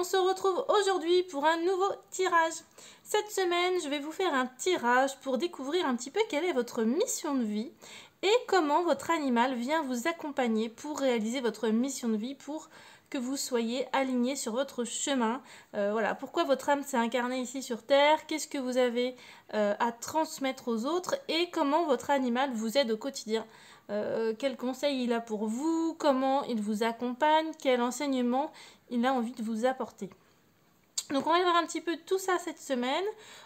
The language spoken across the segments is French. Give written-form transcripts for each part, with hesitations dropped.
on se retrouve aujourd'hui pour un nouveau tirage. Cette semaine, je vais vous faire un tirage pour découvrir un petit peu quelle est votre mission de vie et comment votre animal vient vous accompagner pour réaliser votre mission de vie, pour que vous soyez aligné sur votre chemin. Voilà, pourquoi votre âme s'est incarnée ici sur Terre, qu'est-ce que vous avez à transmettre aux autres et comment votre animal vous aide au quotidien. Quels conseils il a pour vous, comment il vous accompagne, quel enseignement il a envie de vous apporter. Donc on va voir un petit peu tout ça cette semaine.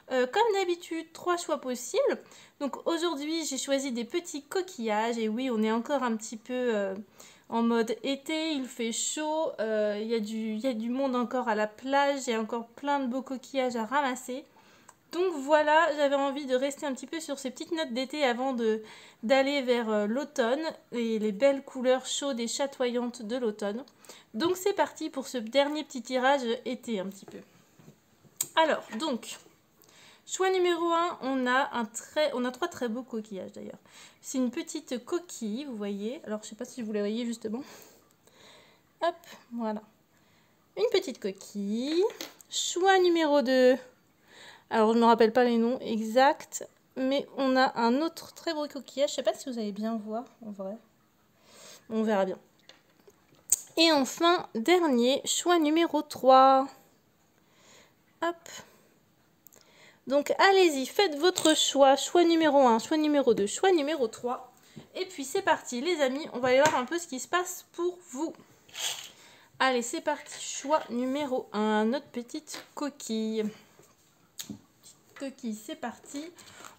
Comme d'habitude, 3 choix possibles. Donc aujourd'hui, j'ai choisi des petits coquillages. Et oui, on est encore un petit peu en mode été, il fait chaud. Il y a du monde encore à la plage. Il y a encore plein de beaux coquillages à ramasser. Donc voilà, j'avais envie de rester un petit peu sur ces petites notes d'été avant d'aller vers l'automne et les belles couleurs chaudes et chatoyantes de l'automne. Donc c'est parti pour ce dernier petit tirage été un petit peu. Alors, donc, choix numéro 1, on a 3 très beaux coquillages d'ailleurs. C'est une petite coquille, vous voyez. Alors, je ne sais pas si vous la voyez justement. Hop, voilà. Une petite coquille. Choix numéro 2. Alors, je ne me rappelle pas les noms exacts, mais on a un autre très beau coquillage. Je ne sais pas si vous allez bien voir, en vrai. On verra bien. Et enfin, dernier, choix numéro 3. Hop. Donc, allez-y, faites votre choix. Choix numéro 1, choix numéro 2, choix numéro 3. Et puis, c'est parti, les amis. On va aller voir un peu ce qui se passe pour vous. Allez, c'est parti. Choix numéro 1, notre petite coquille. Coquille, c'est parti.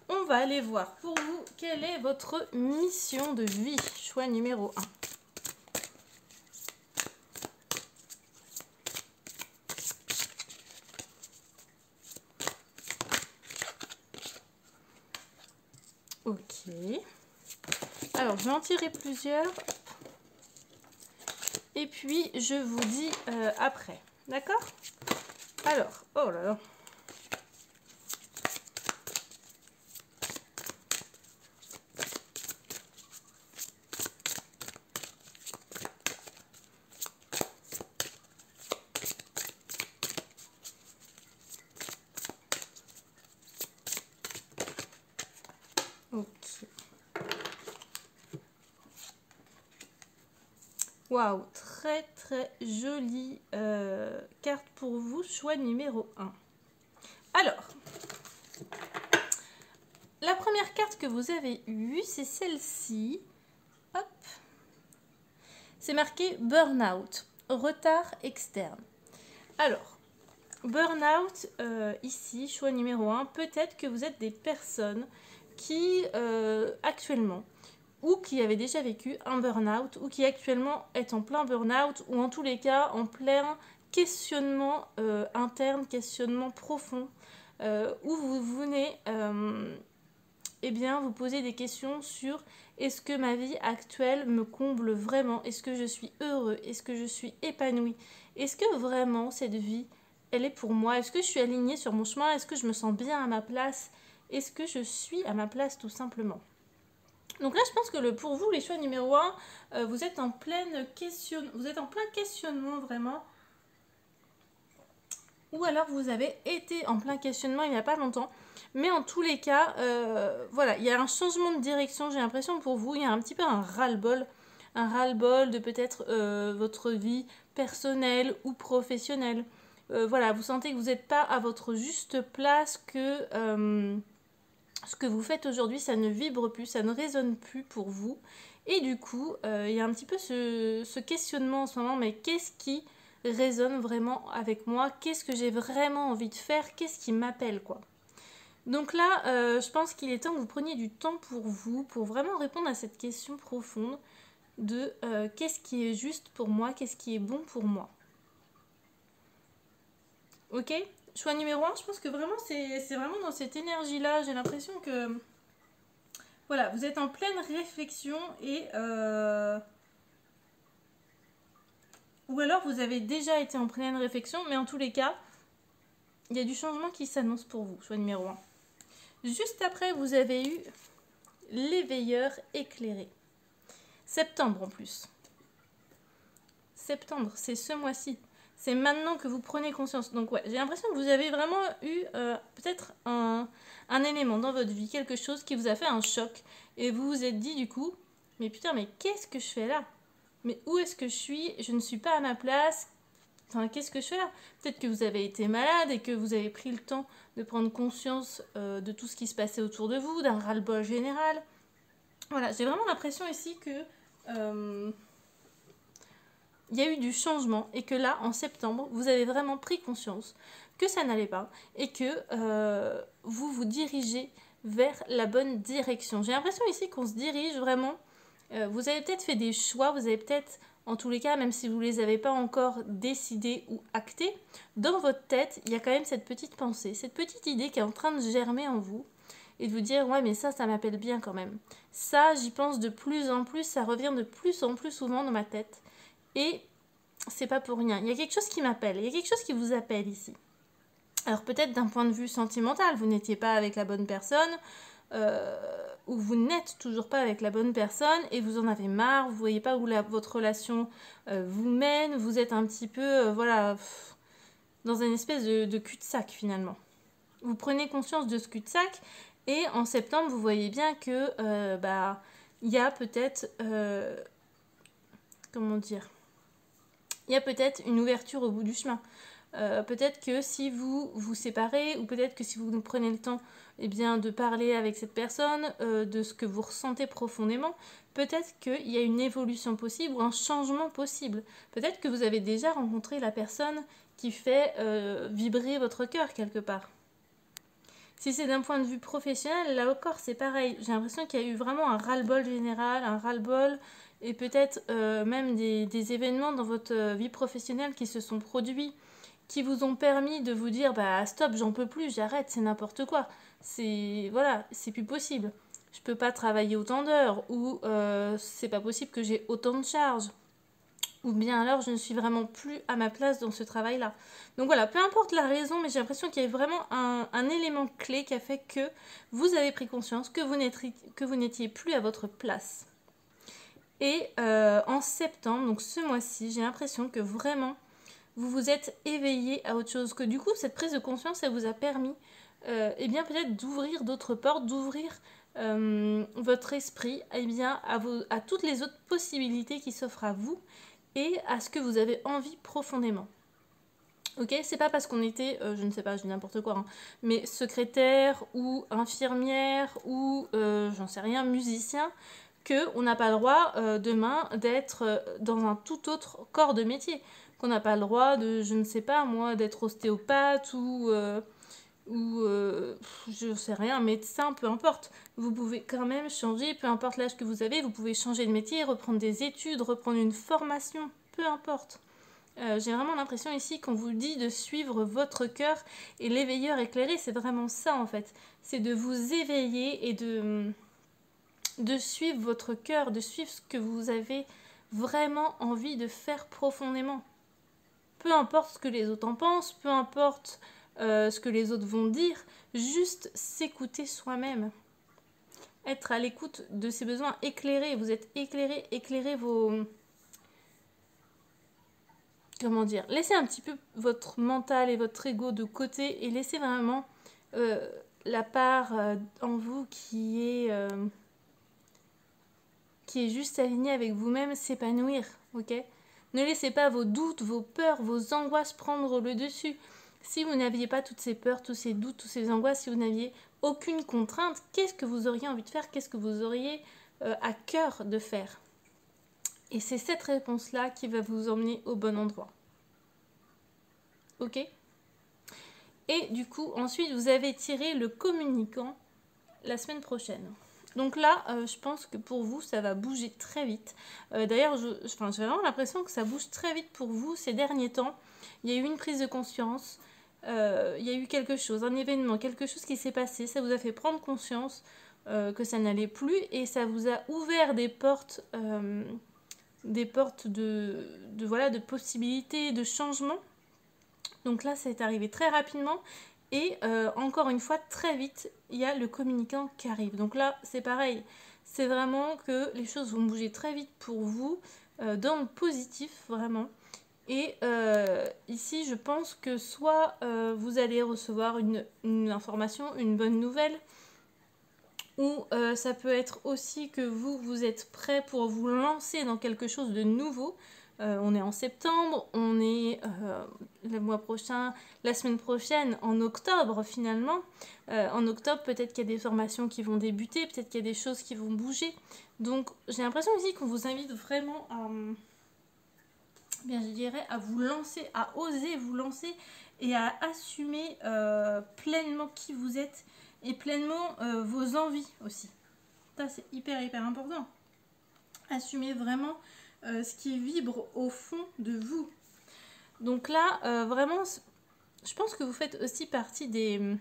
On va aller voir pour vous quelle est votre mission de vie. Choix numéro 1. Ok. Alors, je vais en tirer plusieurs. Et puis, je vous dis après. D'accord? Alors, oh là là. Waouh, très très jolie carte pour vous, choix numéro 1. Alors, la première carte que vous avez eue, c'est celle-ci. Hop. C'est marqué Burnout, retard externe. Alors, Burnout, ici, choix numéro 1, peut-être que vous êtes des personnes qui, actuellement, ou qui avaient déjà vécu un burn-out, ou qui actuellement est en plein burn-out, ou en tous les cas en plein questionnement interne, questionnement profond, où vous venez eh bien, vous poser des questions sur est-ce que ma vie actuelle me comble vraiment, est-ce que je suis heureux, est-ce que je suis épanoui, est-ce que vraiment cette vie, elle est pour moi, est-ce que je suis alignée sur mon chemin, est-ce que je me sens bien à ma place, est-ce que je suis à ma place tout simplement. Donc là, je pense que pour vous, les choix numéro 1, vous êtes en plein questionnement vraiment. Ou alors vous avez été en plein questionnement il n'y a pas longtemps. Mais en tous les cas, voilà, il y a un changement de direction, j'ai l'impression pour vous. Il y a un petit peu un ras-le-bol. Un ras-le-bol de peut-être votre vie personnelle ou professionnelle. Voilà, vous sentez que vous n'êtes pas à votre juste place, que ce que vous faites aujourd'hui, ça ne vibre plus, ça ne résonne plus pour vous. Et du coup, il y a un petit peu ce questionnement en ce moment, mais qu'est-ce qui résonne vraiment avec moi? Qu'est-ce que j'ai vraiment envie de faire? Qu'est-ce qui m'appelle, quoi? Donc là, je pense qu'il est temps que vous preniez du temps pour vous, pour vraiment répondre à cette question profonde de qu'est-ce qui est juste pour moi? Qu'est-ce qui est bon pour moi? Ok? Choix numéro 1, je pense que vraiment c'est vraiment dans cette énergie-là. J'ai l'impression que voilà, vous êtes en pleine réflexion et ou alors vous avez déjà été en pleine réflexion, mais en tous les cas, il y a du changement qui s'annonce pour vous. Choix numéro 1. Juste après, vous avez eu l'éveilleur éclairé. Septembre en plus. Septembre, c'est ce mois-ci. C'est maintenant que vous prenez conscience. Donc ouais, j'ai l'impression que vous avez vraiment eu peut-être un élément dans votre vie, quelque chose qui vous a fait un choc. Et vous vous êtes dit du coup, mais putain, mais qu'est-ce que je fais là? Mais où est-ce que je suis? Je ne suis pas à ma place. Enfin, qu'est-ce que je fais là? Peut-être que vous avez été malade et que vous avez pris le temps de prendre conscience de tout ce qui se passait autour de vous, d'un ras-le-bol général. Voilà, j'ai vraiment l'impression ici que il y a eu du changement et que là, en septembre, vous avez vraiment pris conscience que ça n'allait pas et que vous vous dirigez vers la bonne direction. J'ai l'impression ici qu'on se dirige vraiment. Vous avez peut-être fait des choix, vous avez peut-être, en tous les cas, même si vous ne les avez pas encore décidés ou actés, dans votre tête, il y a quand même cette petite pensée, cette petite idée qui est en train de germer en vous et de vous dire, ouais, mais ça m'appelle bien quand même. Ça, j'y pense de plus en plus, ça revient de plus en plus souvent dans ma tête. Et c'est pas pour rien. Il y a quelque chose qui m'appelle, il y a quelque chose qui vous appelle ici. Alors peut-être d'un point de vue sentimental, vous n'étiez pas avec la bonne personne, ou vous n'êtes toujours pas avec la bonne personne et vous en avez marre, vous voyez pas où votre relation vous mène, vous êtes un petit peu, dans une espèce de cul-de-sac finalement. Vous prenez conscience de ce cul-de-sac et en septembre, vous voyez bien que, il y a peut-être, comment dire, il y a peut-être une ouverture au bout du chemin. Peut-être que si vous vous séparez, ou peut-être que si vous prenez le temps de parler avec cette personne, de ce que vous ressentez profondément, peut-être qu'il y a une évolution possible ou un changement possible. Peut-être que vous avez déjà rencontré la personne qui fait vibrer votre cœur quelque part. Si c'est d'un point de vue professionnel, là encore c'est pareil. J'ai l'impression qu'il y a eu vraiment un ras-le-bol général, un ras-le-bol et peut-être même des événements dans votre vie professionnelle qui se sont produits, qui vous ont permis de vous dire stop, j'en peux plus, j'arrête, c'est n'importe quoi. C'est plus possible. Je peux pas travailler autant d'heures ou c'est pas possible que j'ai autant de charges. Ou bien alors je ne suis vraiment plus à ma place dans ce travail-là. Donc voilà, peu importe la raison, mais j'ai l'impression qu'il y a vraiment un élément clé qui a fait que vous avez pris conscience que vous n'étiez plus à votre place. Et en septembre, donc ce mois-ci, j'ai l'impression que vraiment vous vous êtes éveillé à autre chose. Que du coup, cette prise de conscience, elle vous a permis peut-être d'ouvrir d'autres portes, d'ouvrir votre esprit à toutes les autres possibilités qui s'offrent à vous et à ce que vous avez envie profondément. Ok, c'est pas parce qu'on était, je ne sais pas, je dis n'importe quoi, mais secrétaire ou infirmière ou, j'en sais rien, musicien, qu'on n'a pas le droit demain d'être dans un tout autre corps de métier. Qu'on n'a pas le droit de, je ne sais pas moi, d'être ostéopathe ou je sais rien, médecin, peu importe. Vous pouvez quand même changer, peu importe l'âge que vous avez, vous pouvez changer de métier, reprendre des études, reprendre une formation, peu importe. J'ai vraiment l'impression ici qu'on vous dit de suivre votre cœur et l'éveilleur éclairé, c'est vraiment ça en fait. C'est de vous éveiller et de suivre votre cœur, de suivre ce que vous avez vraiment envie de faire profondément. Peu importe ce que les autres en pensent, peu importe ce que les autres vont dire, juste s'écouter soi-même. Être à l'écoute de ses besoins, éclairer, vous êtes éclairer vos... Comment dire? Laissez un petit peu votre mental et votre ego de côté et laissez vraiment la part en vous qui est juste alignée avec vous-même s'épanouir, ok? Ne laissez pas vos doutes, vos peurs, vos angoisses prendre le dessus. Si vous n'aviez pas toutes ces peurs, tous ces doutes, toutes ces angoisses, si vous n'aviez aucune contrainte, qu'est-ce que vous auriez envie de faire? Qu'est-ce que vous auriez à cœur de faire? Et c'est cette réponse-là qui va vous emmener au bon endroit. Ok? Et du coup, ensuite, vous avez tiré le communicant la semaine prochaine. Donc là, je pense que pour vous, ça va bouger très vite. D'ailleurs, j'ai vraiment l'impression que ça bouge très vite pour vous ces derniers temps. Il y a eu une prise de conscience, il y a eu quelque chose, un événement, quelque chose qui s'est passé. Ça vous a fait prendre conscience que ça n'allait plus et ça vous a ouvert des portes de possibilités, de changements. Donc là, c'est arrivé très rapidement. Et encore une fois, très vite, il y a le communicant qui arrive. Donc là, c'est pareil. C'est vraiment que les choses vont bouger très vite pour vous, dans le positif, vraiment. Et ici, je pense que soit vous allez recevoir une information, une bonne nouvelle, ou ça peut être aussi que vous êtes prêt pour vous lancer dans quelque chose de nouveau. On est en septembre, on est le mois prochain, la semaine prochaine, en octobre finalement. En octobre, peut-être qu'il y a des formations qui vont débuter, peut-être qu'il y a des choses qui vont bouger. Donc j'ai l'impression ici qu'on vous invite vraiment à... bien, je dirais à vous lancer, à oser vous lancer et à assumer pleinement qui vous êtes et pleinement vos envies aussi. Ça, c'est hyper important. Assumez vraiment ce qui vibre au fond de vous. Donc là, vraiment, je pense que vous faites aussi partie des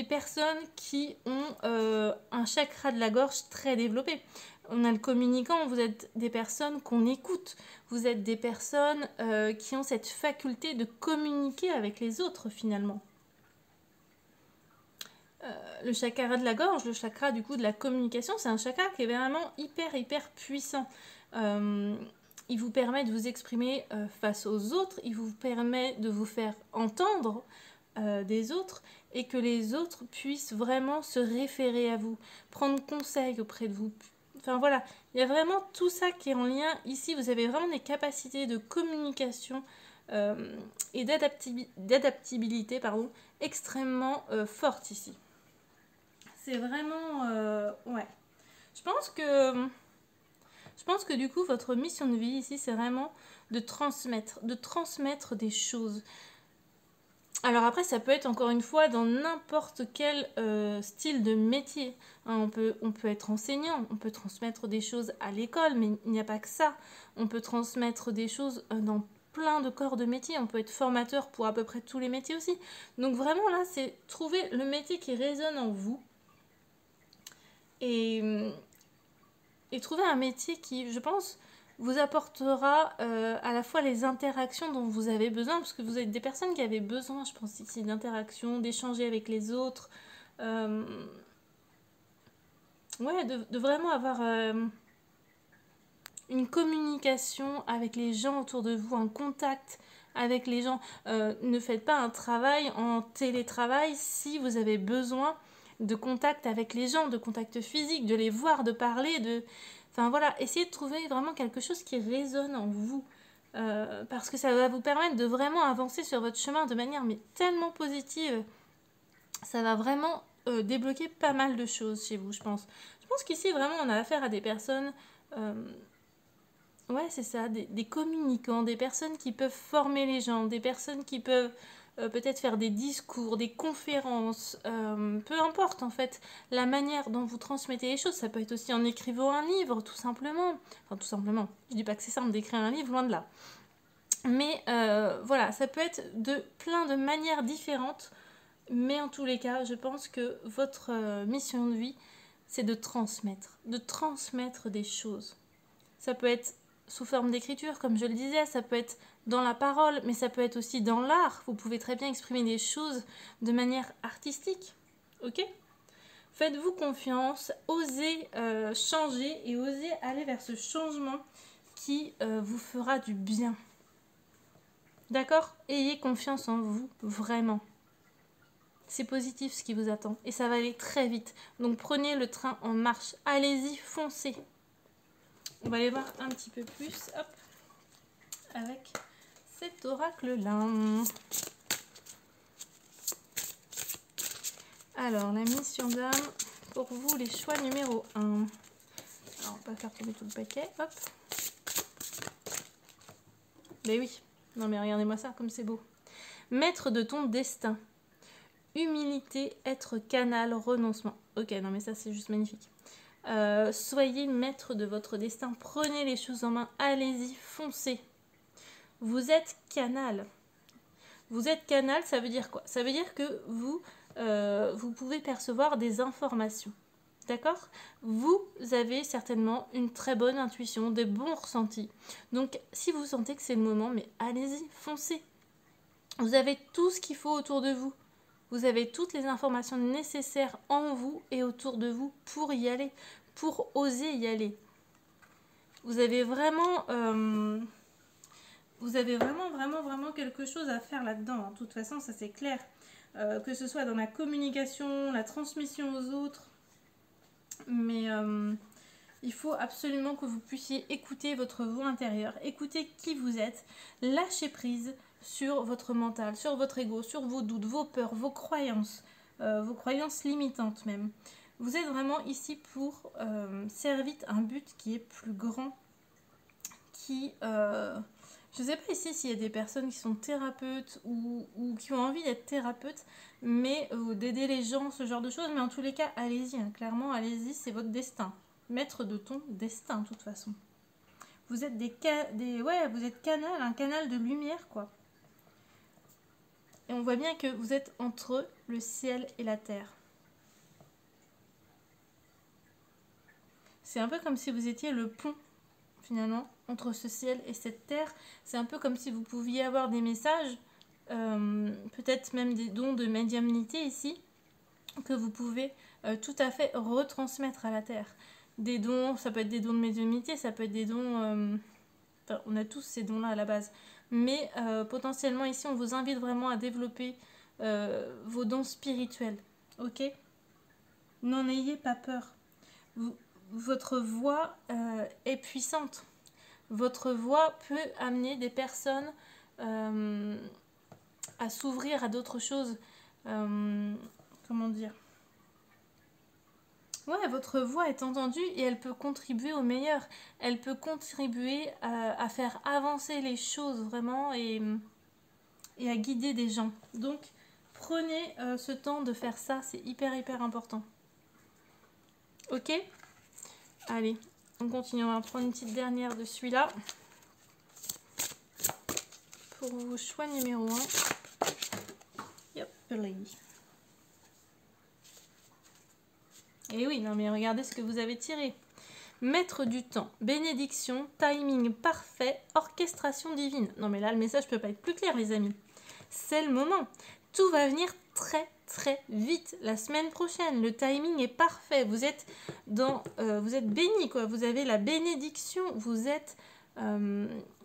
personnes qui ont un chakra de la gorge très développé. On a le communicant, vous êtes des personnes qu'on écoute. Vous êtes des personnes qui ont cette faculté de communiquer avec les autres finalement. Le chakra de la gorge, le chakra du coup de la communication, c'est un chakra qui est vraiment hyper puissant. Il vous permet de vous exprimer face aux autres, il vous permet de vous faire entendre des autres et que les autres puissent vraiment se référer à vous, prendre conseil auprès de vous. Enfin voilà, il y a vraiment tout ça qui est en lien. Ici, vous avez vraiment des capacités de communication et d'adaptabilité extrêmement fortes ici. C'est vraiment... ouais. Je pense que du coup, votre mission de vie ici, c'est vraiment de transmettre des choses. Alors après, ça peut être encore une fois dans n'importe quel style de métier. Hein, on peut être enseignant, on peut transmettre des choses à l'école, mais il n'y a pas que ça. On peut transmettre des choses dans plein de corps de métier. On peut être formateur pour à peu près tous les métiers aussi. Donc vraiment là, c'est trouver le métier qui résonne en vous. Et trouver un métier qui, je pense, vous apportera à la fois les interactions dont vous avez besoin, parce que vous êtes des personnes qui avaient besoin, je pense ici, d'interactions, d'échanger avec les autres. Ouais, de vraiment avoir une communication avec les gens autour de vous, un contact avec les gens. Ne faites pas un travail en télétravail si vous avez besoin de contact avec les gens, de contact physique, de les voir, de parler, Enfin voilà, essayez de trouver vraiment quelque chose qui résonne en vous. Parce que ça va vous permettre de vraiment avancer sur votre chemin de manière mais tellement positive. Ça va vraiment débloquer pas mal de choses chez vous, je pense. Je pense qu'ici, vraiment, on a affaire à des personnes... ouais, c'est ça, des communicants, des personnes qui peuvent former les gens, des personnes qui peuvent peut-être faire des discours, des conférences, peu importe en fait, la manière dont vous transmettez les choses. Ça peut être aussi en écrivant un livre, tout simplement. Enfin, tout simplement, je dis pas que c'est simple d'écrire un livre, loin de là. Mais voilà, ça peut être de plein de manières différentes. Mais en tous les cas, je pense que votre mission de vie, c'est de transmettre des choses. Ça peut être sous forme d'écriture, comme je le disais, ça peut être dans la parole, mais ça peut être aussi dans l'art. Vous pouvez très bien exprimer des choses de manière artistique. Ok ? Faites-vous confiance, osez changer et osez aller vers ce changement qui vous fera du bien. D'accord ? Ayez confiance en vous, vraiment. C'est positif ce qui vous attend et ça va aller très vite. Donc prenez le train en marche. Allez-y, foncez. On va aller voir un petit peu plus, hop, avec cet oracle-là. Alors, la mission d'âme, pour vous, les choix numéro 1. Alors, on va faire tomber tout le paquet, hop. Ben oui, non mais regardez-moi ça, comme c'est beau. Maître de ton destin. Humilité, être canal, renoncement. Ok, non mais ça c'est juste magnifique. Soyez maître de votre destin, prenez les choses en main, allez-y, foncez. Vous êtes canal. Vous êtes canal, ça veut dire quoi? Ça veut dire que vous pouvez percevoir des informations. D'accord? Vous avez certainement une très bonne intuition, des bons ressentis. Donc si vous sentez que c'est le moment, mais allez-y, foncez. Vous avez tout ce qu'il faut autour de vous. Vous avez toutes les informations nécessaires en vous et autour de vous pour y aller, pour oser y aller. Vous avez vraiment vous avez vraiment quelque chose à faire là-dedans. De toute façon, ça c'est clair. Que ce soit dans la communication, la transmission aux autres. Mais il faut absolument que vous puissiez écouter votre voix intérieure, écouter qui vous êtes, lâcher prise sur votre mental, sur votre ego, sur vos doutes, vos peurs, vos croyances limitantes même. Vous êtes vraiment ici pour servir un but qui est plus grand, qui... je ne sais pas ici s'il y a des personnes qui sont thérapeutes ou qui ont envie d'être thérapeutes, mais d'aider les gens, ce genre de choses. Mais en tous les cas, allez-y, hein, clairement, allez-y, c'est votre destin. Maître de ton destin, de toute façon. Vous êtes vous êtes un canal de lumière, quoi. Et on voit bien que vous êtes entre le ciel et la terre. C'est un peu comme si vous étiez le pont, finalement, entre ce ciel et cette terre. C'est un peu comme si vous pouviez avoir des messages, peut-être même des dons de médiumnité ici, que vous pouvez tout à fait retransmettre à la terre. Des dons, ça peut être des dons de médiumnité, ça peut être des dons... enfin, on a tous ces dons-là à la base. Mais potentiellement ici, on vous invite vraiment à développer vos dons spirituels. Ok ? N'en ayez pas peur. Votre voix est puissante. Votre voix peut amener des personnes à s'ouvrir à d'autres choses. Comment dire ? Ouais, votre voix est entendue et elle peut contribuer au meilleur. Elle peut contribuer à faire avancer les choses vraiment et à guider des gens. Donc, prenez ce temps de faire ça, c'est hyper important. Ok ? Allez, on continue, on va prendre une petite dernière de celui-là. Pour vos choix numéro 1. Yep, et oui, non mais regardez ce que vous avez tiré. Maître du temps, bénédiction, timing parfait, orchestration divine. Non mais là, le message peut pas être plus clair, les amis. C'est le moment. Tout va venir très vite la semaine prochaine. Le timing est parfait. Vous êtes vous êtes béni, quoi. Vous avez la bénédiction. Vous êtes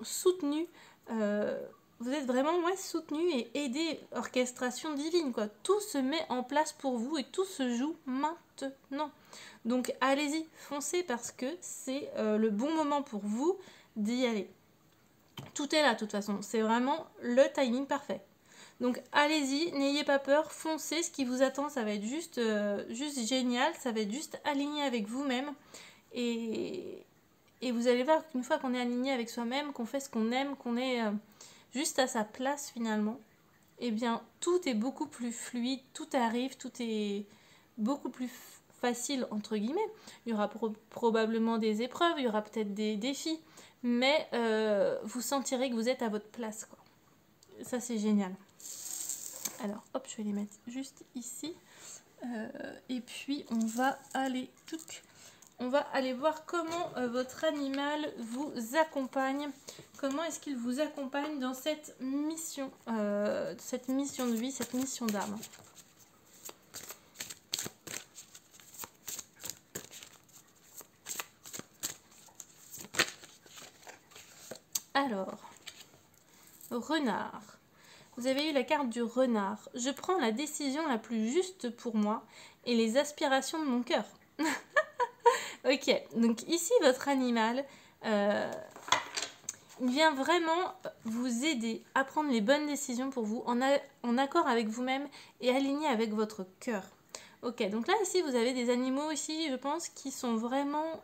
soutenu. Vous êtes vraiment soutenu et aidé. Orchestration divine, quoi. Tout se met en place pour vous et tout se joue maintenant. Donc allez-y, foncez parce que c'est le bon moment pour vous d'y aller. Tout est là de toute façon. C'est vraiment le timing parfait. Donc allez-y, n'ayez pas peur, foncez, ce qui vous attend, ça va être juste génial, ça va être juste aligné avec vous-même. Et vous allez voir qu'une fois qu'on est aligné avec soi-même, qu'on fait ce qu'on aime, qu'on est juste à sa place finalement, eh bien tout est beaucoup plus fluide, tout arrive, tout est beaucoup plus facile entre guillemets. Il y aura probablement des épreuves, il y aura peut-être des défis, mais vous sentirez que vous êtes à votre place, quoi. Ça c'est génial. Alors, hop, je vais les mettre juste ici. Et puis, on va aller voir comment votre animal vous accompagne. Comment est-ce qu'il vous accompagne dans cette mission de vie, cette mission d'âme. Alors, renard. Vous avez eu la carte du renard. Je prends la décision la plus juste pour moi et les aspirations de mon cœur. Ok, donc ici votre animal, il vient vraiment vous aider à prendre les bonnes décisions pour vous en accord avec vous-même et aligné avec votre cœur. Ok, donc là ici vous avez des animaux ici, je pense, qui sont vraiment...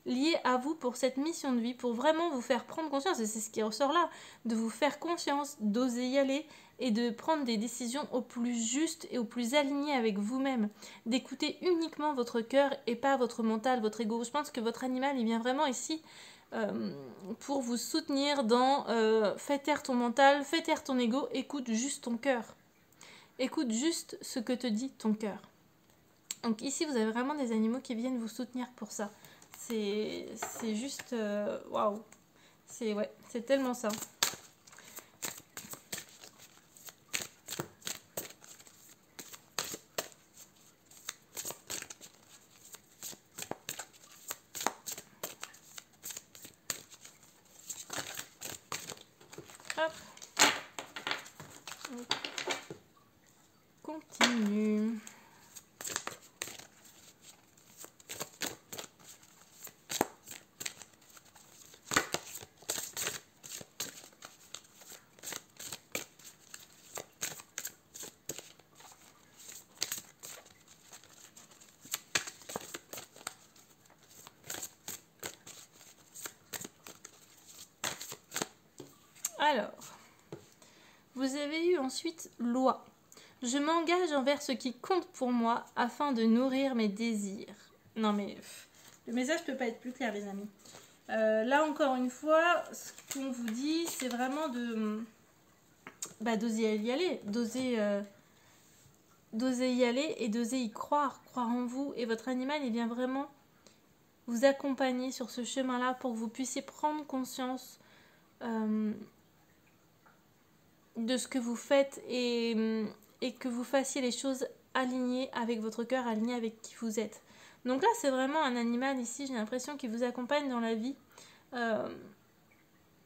lié à vous pour cette mission de vie, pour vraiment vous faire prendre conscience, et c'est ce qui ressort là, de vous faire conscience, d'oser y aller et de prendre des décisions au plus juste et au plus aligné avec vous-même, d'écouter uniquement votre cœur et pas votre mental, votre ego. Je pense que votre animal, il vient vraiment ici pour vous soutenir dans fais taire ton mental, fais taire ton ego, écoute juste ton cœur. Écoute juste ce que te dit ton cœur. Donc ici, vous avez vraiment des animaux qui viennent vous soutenir pour ça. C'est juste... waouh. C'est tellement ça. continue. Alors, vous avez eu ensuite loi. Je m'engage envers ce qui compte pour moi afin de nourrir mes désirs. Non mais, le message ne peut pas être plus clair les amis. Là encore une fois, ce qu'on vous dit, c'est vraiment d'oser y aller, d'oser y aller et d'oser y croire en vous. Et votre animal, il vient vraiment vous accompagner sur ce chemin-là pour que vous puissiez prendre conscience de ce que vous faites et que vous fassiez les choses alignées avec votre cœur, alignées avec qui vous êtes. Donc là, c'est vraiment un animal ici, j'ai l'impression, qui vous accompagne dans la vie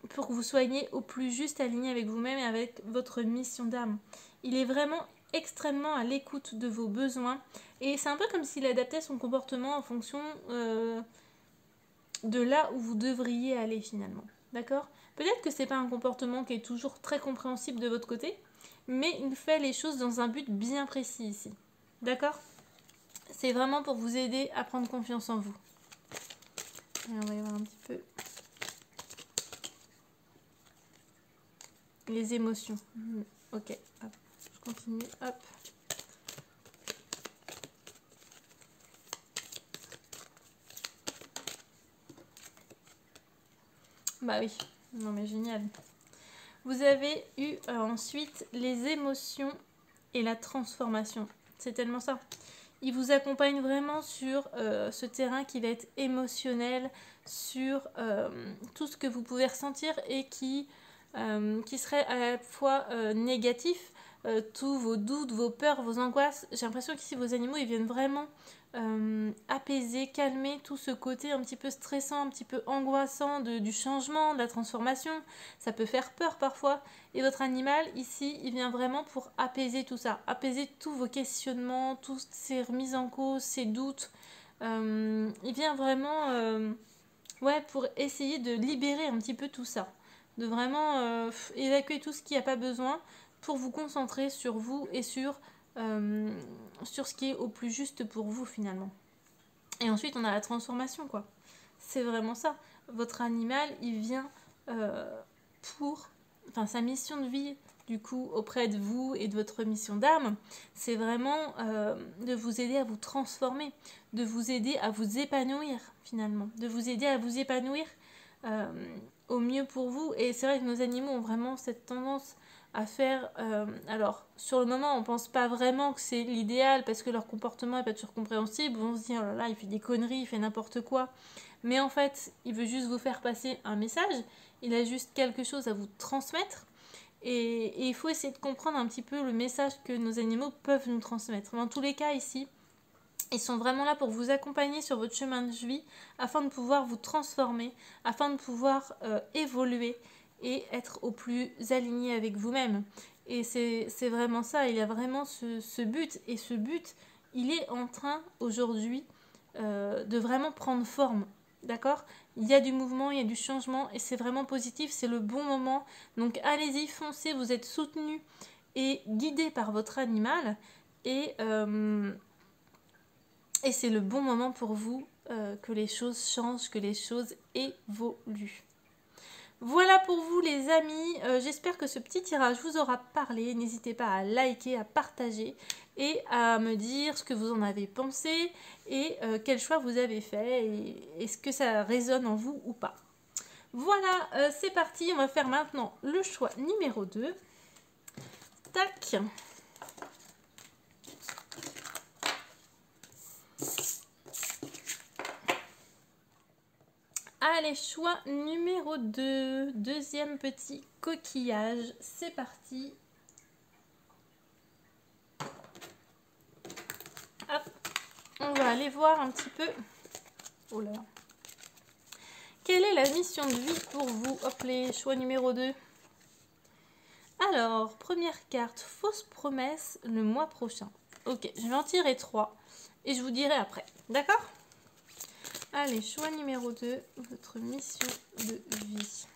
pour que vous soyez au plus juste aligné avec vous-même et avec votre mission d'âme. Il est vraiment extrêmement à l'écoute de vos besoins et c'est un peu comme s'il adaptait son comportement en fonction de là où vous devriez aller finalement. D'accord ? Peut-être que c'est pas un comportement qui est toujours très compréhensible de votre côté, mais il fait les choses dans un but bien précis ici. D'accord ? C'est vraiment pour vous aider à prendre confiance en vous. Et on va y voir un petit peu les émotions. Ok, hop, je continue. Hop. Bah oui, non mais génial. Vous avez eu ensuite les émotions et la transformation. C'est tellement ça. Il vous accompagne vraiment sur ce terrain qui va être émotionnel, sur tout ce que vous pouvez ressentir et qui serait à la fois négatif, tous vos doutes, vos peurs, vos angoisses. J'ai l'impression qu'ici vos animaux, ils viennent vraiment apaiser, calmer tout ce côté un petit peu stressant, un petit peu angoissant du changement, de la transformation. Ça peut faire peur parfois. Et votre animal, ici, il vient vraiment pour apaiser tout ça, apaiser tous vos questionnements, toutes ces remises en cause, ces doutes. Il vient vraiment pour essayer de libérer un petit peu tout ça, de vraiment évacuer tout ce qui n'a pas besoin pour vous concentrer sur vous et sur ce qui est au plus juste pour vous finalement. Et ensuite, on a la transformation, quoi. C'est vraiment ça. Votre animal, il vient pour... Enfin, sa mission de vie, du coup, auprès de vous et de votre mission d'âme, c'est vraiment de vous aider à vous transformer, de vous aider à vous épanouir, finalement. De vous aider à vous épanouir au mieux pour vous. Et c'est vrai que nos animaux ont vraiment cette tendance à faire... alors, sur le moment, on pense pas vraiment que c'est l'idéal parce que leur comportement n'est pas toujours compréhensible. On se dit, oh là là, il fait des conneries, il fait n'importe quoi. Mais en fait, il veut juste vous faire passer un message. Il a juste quelque chose à vous transmettre. Et il faut essayer de comprendre un petit peu le message que nos animaux peuvent nous transmettre. Dans tous les cas, ici, ils sont vraiment là pour vous accompagner sur votre chemin de vie afin de pouvoir vous transformer, afin de pouvoir évoluer et être au plus aligné avec vous-même. Et c'est vraiment ça, il y a vraiment ce but. Et ce but, il est en train aujourd'hui de vraiment prendre forme. D'accord ? Il y a du mouvement, il y a du changement et c'est vraiment positif, c'est le bon moment. Donc allez-y, foncez, vous êtes soutenu et guidé par votre animal et c'est le bon moment pour vous que les choses changent, que les choses évoluent. Voilà pour vous les amis, j'espère que ce petit tirage vous aura parlé. N'hésitez pas à liker, à partager et à me dire ce que vous en avez pensé et quel choix vous avez fait et est-ce que ça résonne en vous ou pas. Voilà, c'est parti, on va faire maintenant le choix numéro 2. Tac. Allez, choix numéro 2, deuxième petit coquillage, c'est parti. Hop, on va aller voir un petit peu. Oh là. Quelle est la mission de vie pour vous? Hop, les choix numéro 2. Alors, première carte, fausse promesse le mois prochain. Ok, je vais en tirer 3 et je vous dirai après. D'accord? Allez, choix numéro 2, votre mission de vie.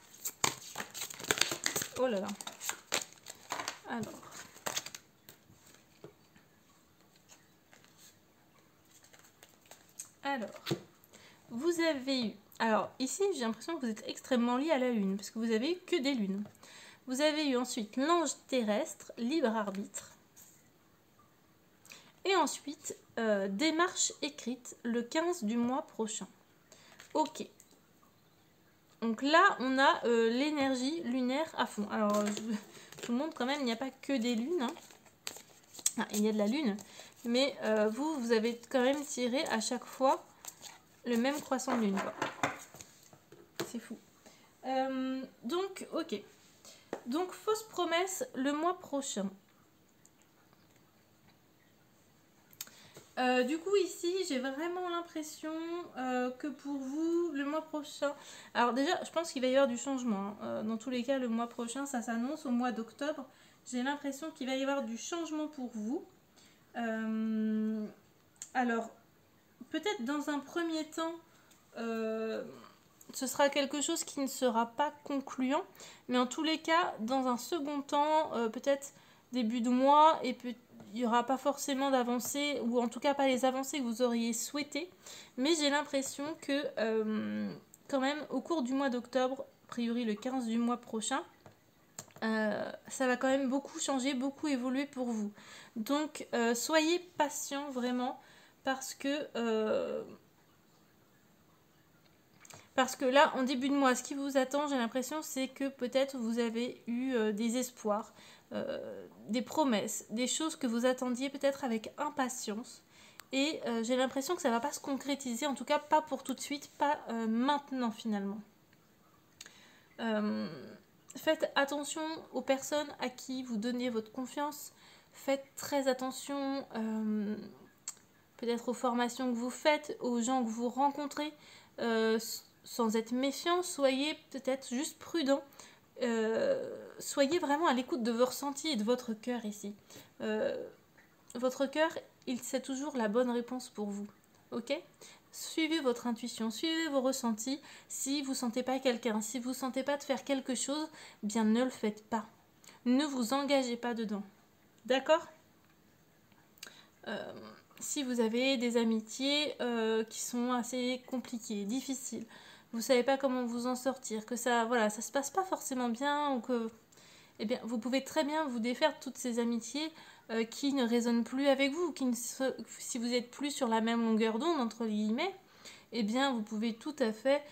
Oh là là. Alors, vous avez eu... Alors, ici, j'ai l'impression que vous êtes extrêmement lié à la Lune, parce que vous avez eu que des lunes. Vous avez eu ensuite l'ange terrestre, libre arbitre. Et ensuite, démarche écrite le 15 du mois prochain. Ok. Donc là, on a l'énergie lunaire à fond. Alors, je vous montre quand même, il n'y a pas que des lunes. Hein. Ah, il y a de la lune. Mais vous avez quand même tiré à chaque fois le même croissant de lune. C'est fou. Donc, ok. Donc, fausse promesse le mois prochain. Du coup, ici, j'ai vraiment l'impression que pour vous, le mois prochain... Alors déjà, je pense qu'il va y avoir du changement. Hein. Dans tous les cas, le mois prochain, ça s'annonce au mois d'octobre. J'ai l'impression qu'il va y avoir du changement pour vous. Alors, peut-être dans un premier temps, ce sera quelque chose qui ne sera pas concluant. Mais en tous les cas, dans un second temps, peut-être début de mois, et il n'y aura pas forcément d'avancées, ou en tout cas pas les avancées que vous auriez souhaitées. Mais j'ai l'impression que, quand même, au cours du mois d'octobre, a priori le 15 du mois prochain, ça va quand même beaucoup changer, beaucoup évoluer pour vous. Donc, soyez patient vraiment, parce que là, en début de mois, ce qui vous attend, j'ai l'impression, c'est que peut-être vous avez eu des espoirs, des promesses, des choses que vous attendiez peut-être avec impatience. Et j'ai l'impression que ça ne va pas se concrétiser, en tout cas pas pour tout de suite, pas maintenant finalement. Faites attention aux personnes à qui vous donnez votre confiance. Faites très attention peut-être aux formations que vous faites, aux gens que vous rencontrez. Sans être méfiant, soyez peut-être juste prudent. Soyez vraiment à l'écoute de vos ressentis et de votre cœur ici. Votre cœur, il sait toujours la bonne réponse pour vous. Ok ? Suivez votre intuition, suivez vos ressentis. Si vous ne sentez pas quelqu'un, si vous ne sentez pas de faire quelque chose, bien ne le faites pas. Ne vous engagez pas dedans. D'accord ? Si vous avez des amitiés qui sont assez compliquées, difficiles, vous ne savez pas comment vous en sortir, que ça se passe pas forcément bien, ou que eh bien, vous pouvez très bien vous défaire de toutes ces amitiés qui ne résonnent plus avec vous, si vous n'êtes plus sur la même longueur d'onde, entre guillemets, eh bien, vous pouvez tout à fait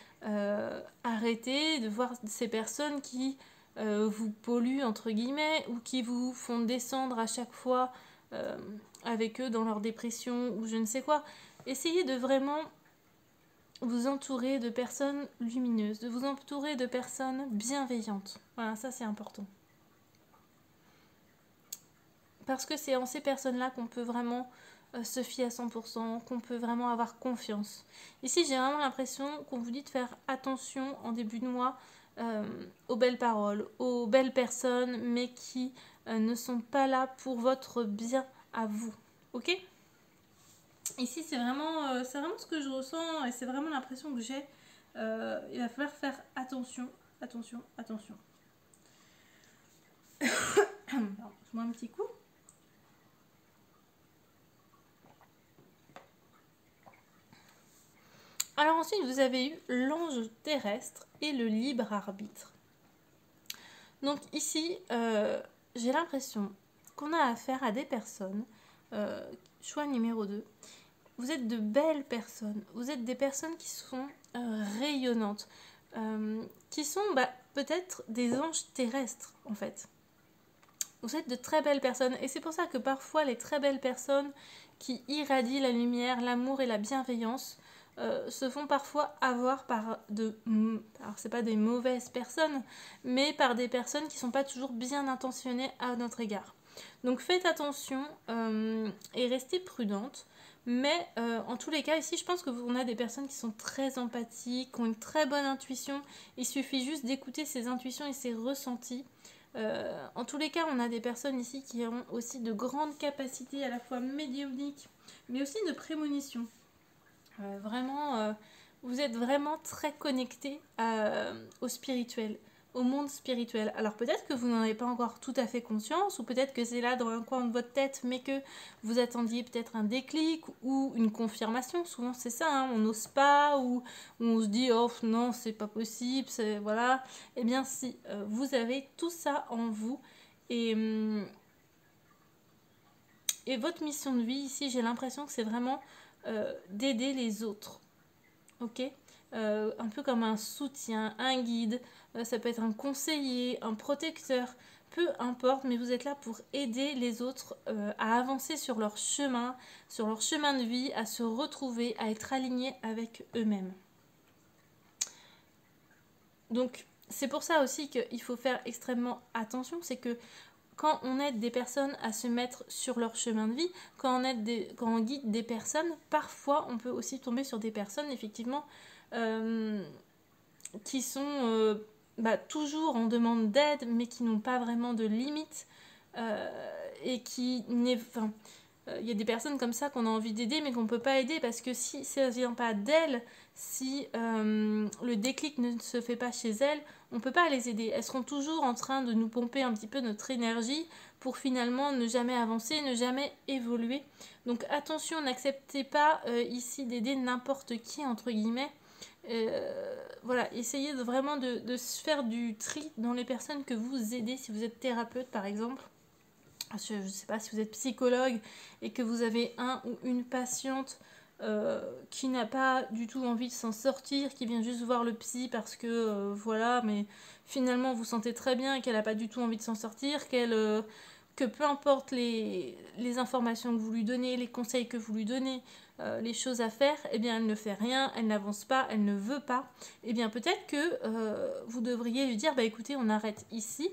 arrêter de voir ces personnes qui vous polluent, entre guillemets, ou qui vous font descendre à chaque fois avec eux dans leur dépression, ou je ne sais quoi. Essayez de vraiment vous entourer de personnes lumineuses, de vous entourer de personnes bienveillantes. Voilà, ça c'est important. Parce que c'est en ces personnes-là qu'on peut vraiment se fier à 100%, qu'on peut vraiment avoir confiance. Ici, j'ai vraiment l'impression qu'on vous dit de faire attention en début de mois aux belles paroles, aux belles personnes, mais qui ne sont pas là pour votre bien à vous. Ok ? Ici, c'est vraiment ce que je ressens et c'est vraiment l'impression que j'ai. Il va falloir faire attention, attention, attention. Alors, je bois un petit coup. Alors ensuite, vous avez eu l'ange terrestre et le libre arbitre. Donc ici, j'ai l'impression qu'on a affaire à des personnes, choix numéro 2, vous êtes de belles personnes, vous êtes des personnes qui sont rayonnantes, qui sont peut-être des anges terrestres en fait. Vous êtes de très belles personnes et c'est pour ça que parfois les très belles personnes qui irradient la lumière, l'amour et la bienveillance se font parfois avoir par alors c'est pas des mauvaises personnes, mais par des personnes qui sont pas toujours bien intentionnées à notre égard. Donc faites attention et restez prudente. Mais en tous les cas, ici, je pense qu'on a des personnes qui sont très empathiques, qui ont une très bonne intuition. Il suffit juste d'écouter ces intuitions et ces ressentis En tous les cas, on a des personnes ici qui ont aussi de grandes capacités à la fois médiumniques, mais aussi de prémonition. Vraiment, vous êtes vraiment très connectés au spirituel, au monde spirituel. Alors peut-être que vous n'en avez pas encore tout à fait conscience, ou peut-être que c'est là dans un coin de votre tête, mais que vous attendiez peut-être un déclic ou une confirmation. Souvent c'est ça, hein, on n'ose pas, ou on se dit oh non c'est pas possible, voilà. Eh bien si, vous avez tout ça en vous, et, et votre mission de vie ici, j'ai l'impression que c'est vraiment d'aider les autres. Ok, un peu comme un soutien, un guide, ça peut être un conseiller, un protecteur, peu importe, mais vous êtes là pour aider les autres à avancer sur leur chemin de vie, à se retrouver, à être alignés avec eux-mêmes. Donc c'est pour ça aussi qu'il faut faire extrêmement attention, c'est que quand on aide des personnes à se mettre sur leur chemin de vie, quand on guide des personnes, parfois on peut aussi tomber sur des personnes effectivement qui sont toujours en demande d'aide, mais qui n'ont pas vraiment de limites, et qui il y a des personnes comme ça qu'on a envie d'aider, mais qu'on ne peut pas aider parce que si ça ne vient pas d'elles, si le déclic ne se fait pas chez elles, on ne peut pas les aider. Elles seront toujours en train de nous pomper un petit peu notre énergie pour finalement ne jamais avancer, ne jamais évoluer. Donc attention, n'acceptez pas ici d'aider n'importe qui, entre guillemets. Voilà, essayez vraiment de se faire du tri dans les personnes que vous aidez. Si vous êtes thérapeute par exemple, je ne sais pas si vous êtes psychologue et que vous avez un ou une patiente qui n'a pas du tout envie de s'en sortir, qui vient juste voir le psy parce que voilà, mais finalement vous sentez très bien qu'elle n'a pas du tout envie de s'en sortir, que peu importe les informations que vous lui donnez, les conseils que vous lui donnez, les choses à faire, eh bien elle ne fait rien, elle n'avance pas, elle ne veut pas, eh bien peut-être que vous devriez lui dire, bah écoutez, on arrête ici.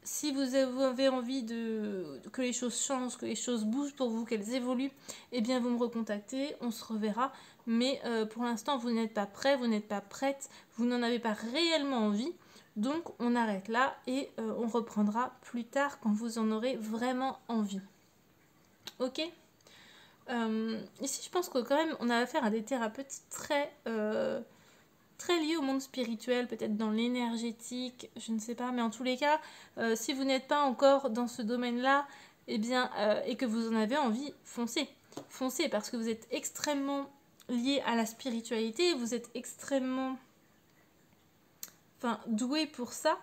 Si vous avez envie que les choses changent, que les choses bougent pour vous, qu'elles évoluent, eh bien vous me recontactez, on se reverra. Mais pour l'instant, vous n'êtes pas prêt, vous n'êtes pas prête, vous n'en avez pas réellement envie. Donc on arrête là et on reprendra plus tard quand vous en aurez vraiment envie. Ok ? Ici, je pense que quand même, on a affaire à des thérapeutes très liés au monde spirituel, peut-être dans l'énergétique, je ne sais pas, mais en tous les cas, si vous n'êtes pas encore dans ce domaine-là, eh bien, et que vous en avez envie, foncez. Foncez parce que vous êtes extrêmement lié à la spiritualité, vous êtes extrêmement doué pour ça.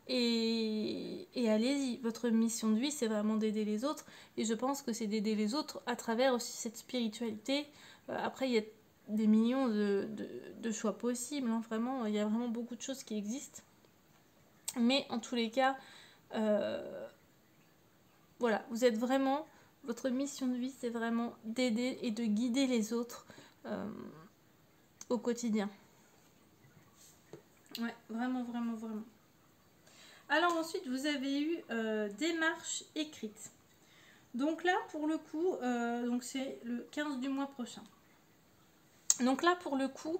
Et allez-y, votre mission de vie, c'est vraiment d'aider les autres. Et je pense que c'est d'aider les autres à travers aussi cette spiritualité. Après, il y a des millions de choix possibles. Hein, vraiment, il y a vraiment beaucoup de choses qui existent. Mais en tous les cas, voilà, vous êtes vraiment... Votre mission de vie, c'est vraiment d'aider et de guider les autres au quotidien. Ouais, vraiment, vraiment, vraiment. Alors ensuite, vous avez eu démarche écrite. Donc là, pour le coup, donc c'est le 15 du mois prochain. Donc là, pour le coup,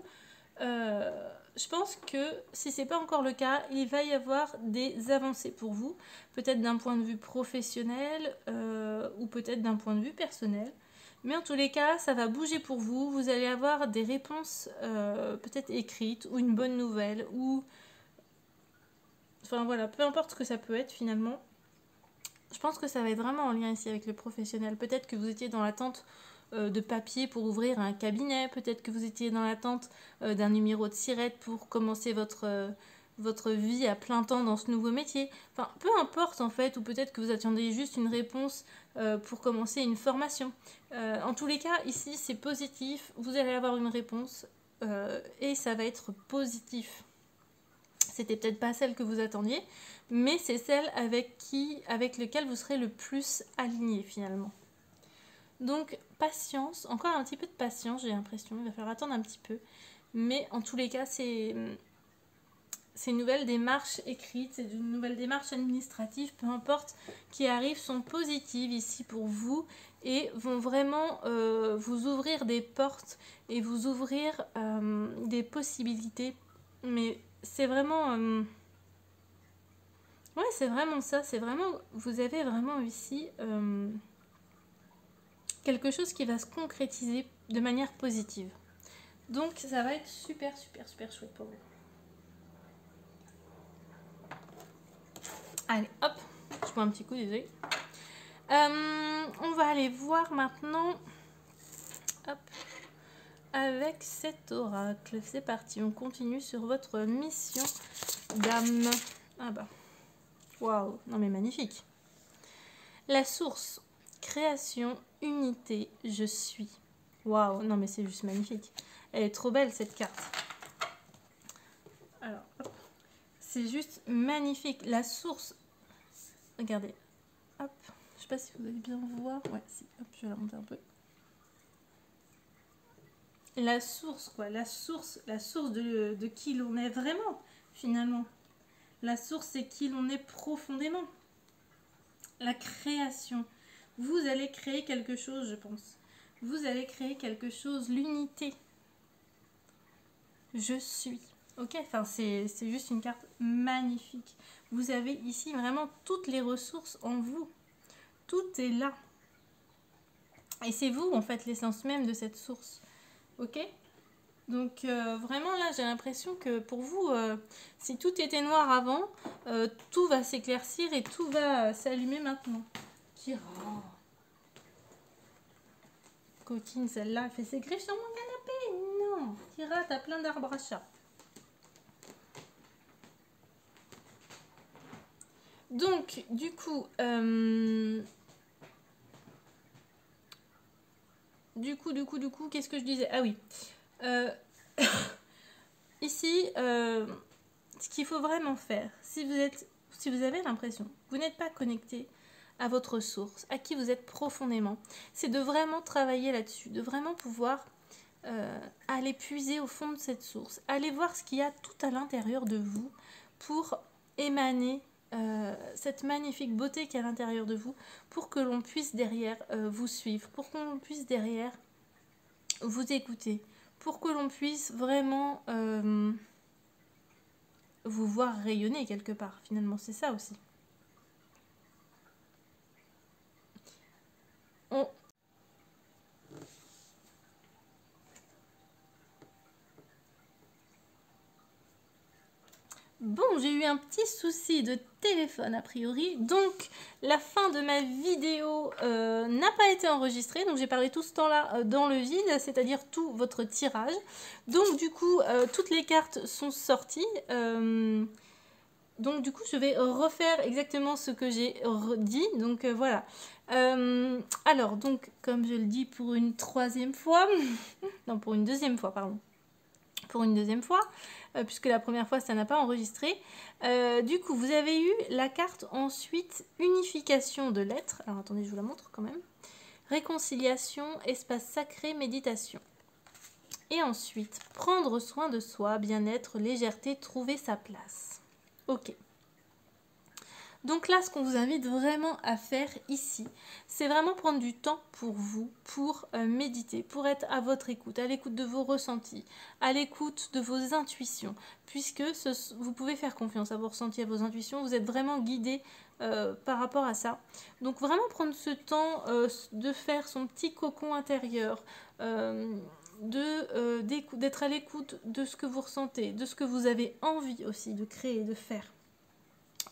je pense que si ce n'est pas encore le cas, il va y avoir des avancées pour vous. Peut-être d'un point de vue professionnel ou peut-être d'un point de vue personnel. Mais en tous les cas, ça va bouger pour vous. Vous allez avoir des réponses peut-être écrites ou une bonne nouvelle ou... Enfin voilà, peu importe ce que ça peut être finalement. Je pense que ça va être vraiment en lien ici avec le professionnel. Peut-être que vous étiez dans l'attente de papier pour ouvrir un cabinet. Peut-être que vous étiez dans l'attente d'un numéro de SIRET pour commencer votre vie à plein temps dans ce nouveau métier. Enfin, peu importe en fait. Ou peut-être que vous attendiez juste une réponse pour commencer une formation. En tous les cas, ici, c'est positif. Vous allez avoir une réponse et ça va être positif. C'était peut-être pas celle que vous attendiez, mais c'est celle avec laquelle vous serez le plus aligné finalement. Donc patience, encore un petit peu de patience, j'ai l'impression, il va falloir attendre un petit peu. Mais en tous les cas, ces nouvelles démarches écrites, ces nouvelles démarches administratives, peu importe, qui arrivent, sont positives ici pour vous et vont vraiment vous ouvrir des portes et vous ouvrir des possibilités. Mais c'est vraiment... Ouais, c'est vraiment ça. C'est vraiment, vous avez vraiment ici quelque chose qui va se concrétiser de manière positive. Donc, ça va être super, super, super chouette pour vous. Allez, hop, je bois un petit coup, désolé. On va aller voir maintenant, hop, avec cet oracle. C'est parti, on continue sur votre mission d'âme. Ah bah, waouh, non mais magnifique. La source, création, unité, je suis. Waouh, non mais c'est juste magnifique. Elle est trop belle cette carte. Alors, hop, c'est juste magnifique. La source, regardez, hop, je sais pas si vous allez bien voir. Ouais, si, hop, je vais la monter un peu. La source, quoi, la source de qui l'on est vraiment, finalement. La source, c'est qui l'on est profondément. La création. Vous allez créer quelque chose, je pense. Vous allez créer quelque chose, l'unité. Je suis. Ok, enfin, c'est juste une carte magnifique. Vous avez ici vraiment toutes les ressources en vous. Tout est là. Et c'est vous, en fait, l'essence même de cette source. Ok ? Donc vraiment là j'ai l'impression que pour vous, si tout était noir avant, tout va s'éclaircir et tout va s'allumer maintenant. Kira. Coquine celle-là, elle fait ses griffes sur mon canapé. Non, Kira, t'as plein d'arbres à chat. Donc du coup, qu'est-ce que je disais? Ah oui. Ici, ce qu'il faut vraiment faire, si vous avez l'impression que vous n'êtes pas connecté à votre source, à qui vous êtes profondément, c'est de vraiment travailler là-dessus, de vraiment pouvoir aller puiser au fond de cette source, aller voir ce qu'il y a tout à l'intérieur de vous pour émaner cette magnifique beauté qui est à l'intérieur de vous, pour que l'on puisse derrière vous suivre, pour que l'on puisse derrière vous écouter, pour que l'on puisse vraiment vous voir rayonner quelque part. Finalement, c'est ça aussi. Bon, j'ai eu un petit souci de téléphone a priori, donc la fin de ma vidéo n'a pas été enregistrée, donc j'ai parlé tout ce temps-là dans le vide, c'est-à-dire tout votre tirage. Donc du coup, toutes les cartes sont sorties, donc du coup je vais refaire exactement ce que j'ai dit, donc voilà. Alors, donc comme je le dis pour une troisième fois, non pour une deuxième fois, pardon. Pour une deuxième fois, puisque la première fois ça n'a pas enregistré. Du coup, vous avez eu la carte ensuite unification de l'être. Alors attendez, je vous la montre quand même. Réconciliation, espace sacré, méditation. Et ensuite, prendre soin de soi, bien-être, légèreté, trouver sa place. Ok. Donc là, ce qu'on vous invite vraiment à faire ici, c'est vraiment prendre du temps pour vous, pour méditer, pour être à votre écoute, à l'écoute de vos ressentis, à l'écoute de vos intuitions, puisque vous pouvez faire confiance à vos ressentis, à vos intuitions, vous êtes vraiment guidé par rapport à ça. Donc vraiment prendre ce temps de faire son petit cocon intérieur, d'être à l'écoute de ce que vous ressentez, de ce que vous avez envie aussi de créer, de faire.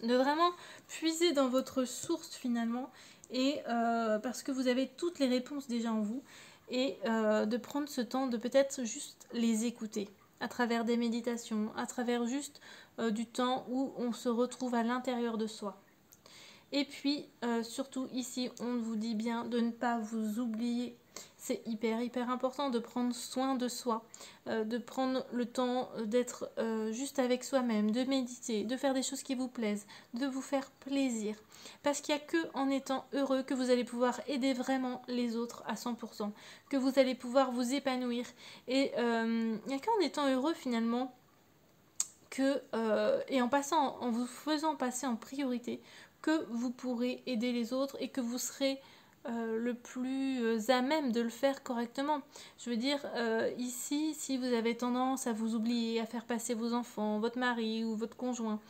De vraiment puiser dans votre source finalement, et parce que vous avez toutes les réponses déjà en vous, et de prendre ce temps de peut-être juste les écouter à travers des méditations, à travers juste du temps où on se retrouve à l'intérieur de soi. Et puis surtout ici on vous dit bien de ne pas vous oublier. C'est hyper important de prendre soin de soi, de prendre le temps d'être juste avec soi-même, de méditer, de faire des choses qui vous plaisent, de vous faire plaisir. Parce qu'il n'y a que en étant heureux que vous allez pouvoir aider vraiment les autres à 100%, que vous allez pouvoir vous épanouir. Et il n'y a qu'en étant heureux finalement, et en vous faisant passer en priorité, que vous pourrez aider les autres et que vous serez le plus à même de le faire correctement. Je veux dire, ici, si vous avez tendance à vous oublier, à faire passer vos enfants, votre mari ou votre conjoint,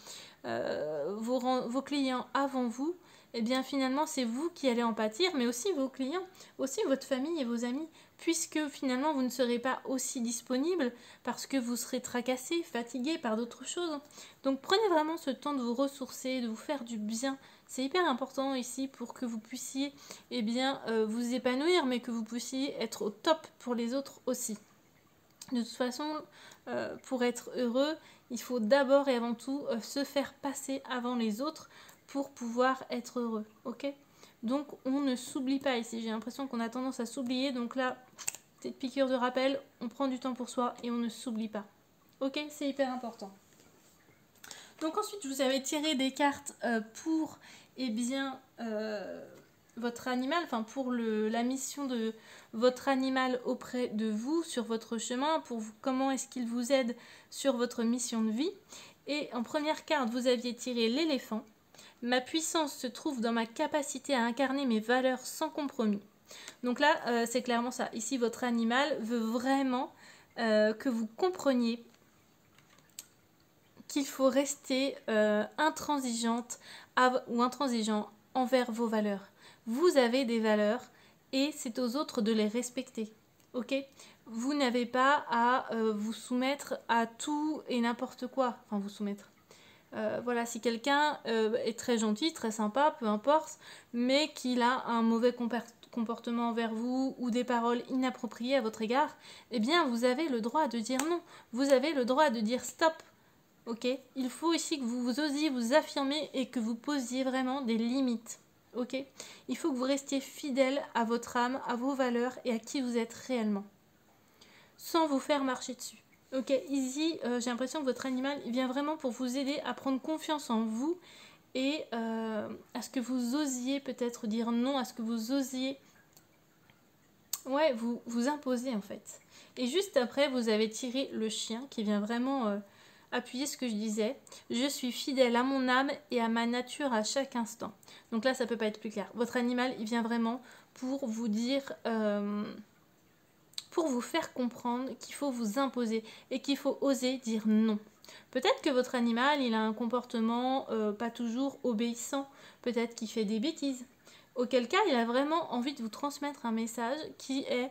vos clients avant vous, eh bien finalement c'est vous qui allez en pâtir, mais aussi vos clients, aussi votre famille et vos amis, puisque finalement vous ne serez pas aussi disponible parce que vous serez tracassé, fatigué par d'autres choses. Donc prenez vraiment ce temps de vous ressourcer, de vous faire du bien. C'est hyper important ici pour que vous puissiez vous épanouir, mais que vous puissiez être au top pour les autres aussi. De toute façon, pour être heureux, il faut d'abord et avant tout se faire passer avant les autres pour pouvoir être heureux, ok? Donc on ne s'oublie pas ici, j'ai l'impression qu'on a tendance à s'oublier, donc là, petite piqûre de rappel, on prend du temps pour soi et on ne s'oublie pas, ok? C'est hyper important. Donc ensuite, je vous avais tiré des cartes pour, votre animal, enfin pour la mission de votre animal auprès de vous sur votre chemin, pour vous, comment est-ce qu'il vous aide sur votre mission de vie. Et en première carte, vous aviez tiré l'éléphant. Ma puissance se trouve dans ma capacité à incarner mes valeurs sans compromis. Donc là, c'est clairement ça. Ici, votre animal veut vraiment que vous compreniez qu'il faut rester intransigeante ou intransigeant envers vos valeurs. Vous avez des valeurs et c'est aux autres de les respecter. Ok? Vous n'avez pas à vous soumettre à tout et n'importe quoi. Enfin, vous soumettre. Voilà, si quelqu'un est très gentil, très sympa, peu importe, mais qu'il a un mauvais comportement envers vous ou des paroles inappropriées à votre égard, eh bien, vous avez le droit de dire non. Vous avez le droit de dire stop. Ok, il faut ici que vous osiez vous affirmer et que vous posiez vraiment des limites. Ok, il faut que vous restiez fidèle à votre âme, à vos valeurs et à qui vous êtes réellement, sans vous faire marcher dessus. Ok, ici, j'ai l'impression que votre animal il vient vraiment pour vous aider à prendre confiance en vous et à ce que vous osiez peut-être dire non, à ce que vous osiez vous imposer en fait. Et juste après, vous avez tiré le chien qui vient vraiment appuyer ce que je disais. Je suis fidèle à mon âme et à ma nature à chaque instant. Donc là, ça peut pas être plus clair. Votre animal, il vient vraiment pour vous dire, pour vous faire comprendre qu'il faut vous imposer et qu'il faut oser dire non. Peut-être que votre animal, il a un comportement pas toujours obéissant. Peut-être qu'il fait des bêtises. Auquel cas, il a vraiment envie de vous transmettre un message qui est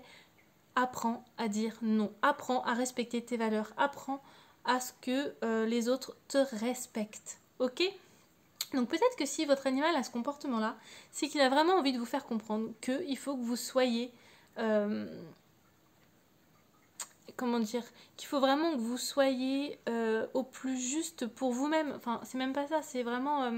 apprends à dire non, apprends à respecter tes valeurs, apprends à ce que les autres te respectent. Ok? Donc peut-être que si votre animal a ce comportement-là, c'est qu'il a vraiment envie de vous faire comprendre qu'il faut que vous soyez... comment dire, qu'il faut vraiment que vous soyez au plus juste pour vous-même. Enfin, c'est même pas ça, c'est vraiment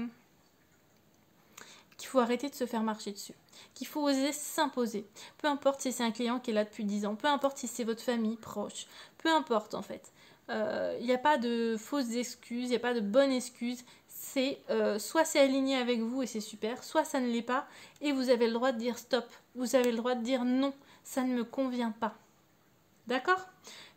qu'il faut arrêter de se faire marcher dessus. Qu'il faut oser s'imposer. Peu importe si c'est un client qui est là depuis 10 ans, peu importe si c'est votre famille proche, peu importe en fait. Il n'y a pas de fausses excuses, il n'y a pas de bonnes excuses. C'est soit c'est aligné avec vous et c'est super, soit ça ne l'est pas et vous avez le droit de dire stop. Vous avez le droit de dire non, ça ne me convient pas. D'accord?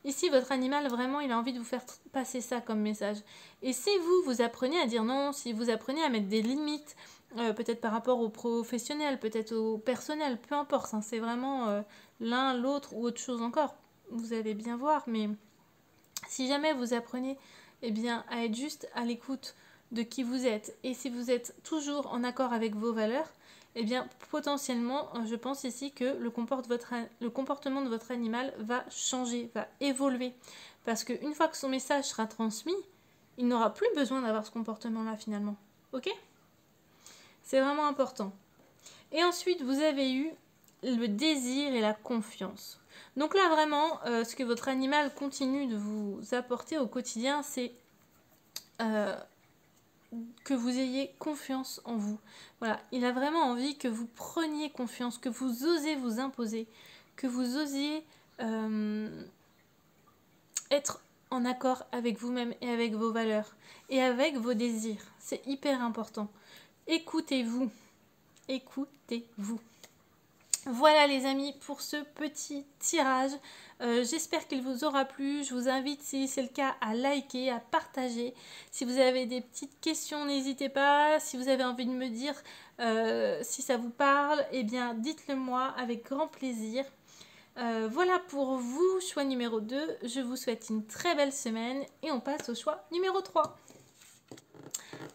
Ici, votre animal, vraiment, il a envie de vous faire passer ça comme message. Et si vous apprenez à dire non, si vous apprenez à mettre des limites, peut-être par rapport au professionnel, peut-être au personnel, peu importe, hein, c'est vraiment l'un, l'autre ou autre chose encore. Vous allez bien voir, mais si jamais vous apprenez à être juste à l'écoute de qui vous êtes, et si vous êtes toujours en accord avec vos valeurs, potentiellement, je pense ici que le comportement de votre animal va changer, va évoluer. Parce qu'une fois que son message sera transmis, il n'aura plus besoin d'avoir ce comportement-là finalement. Ok? C'est vraiment important. Et ensuite, vous avez eu le désir et la confiance. Donc là, vraiment, ce que votre animal continue de vous apporter au quotidien, c'est que vous ayez confiance en vous. Voilà, il a vraiment envie que vous preniez confiance, que vous osez vous imposer, que vous osiez être en accord avec vous-même et avec vos valeurs et avec vos désirs. C'est hyper important. Écoutez-vous. Écoutez-vous. Voilà les amis pour ce petit tirage. J'espère qu'il vous aura plu. Je vous invite, si c'est le cas, à liker, à partager. Si vous avez des petites questions, n'hésitez pas. Si vous avez envie de me dire si ça vous parle, eh bien dites-le moi avec grand plaisir. Voilà pour vous, choix numéro 2. Je vous souhaite une très belle semaine et on passe au choix numéro 3.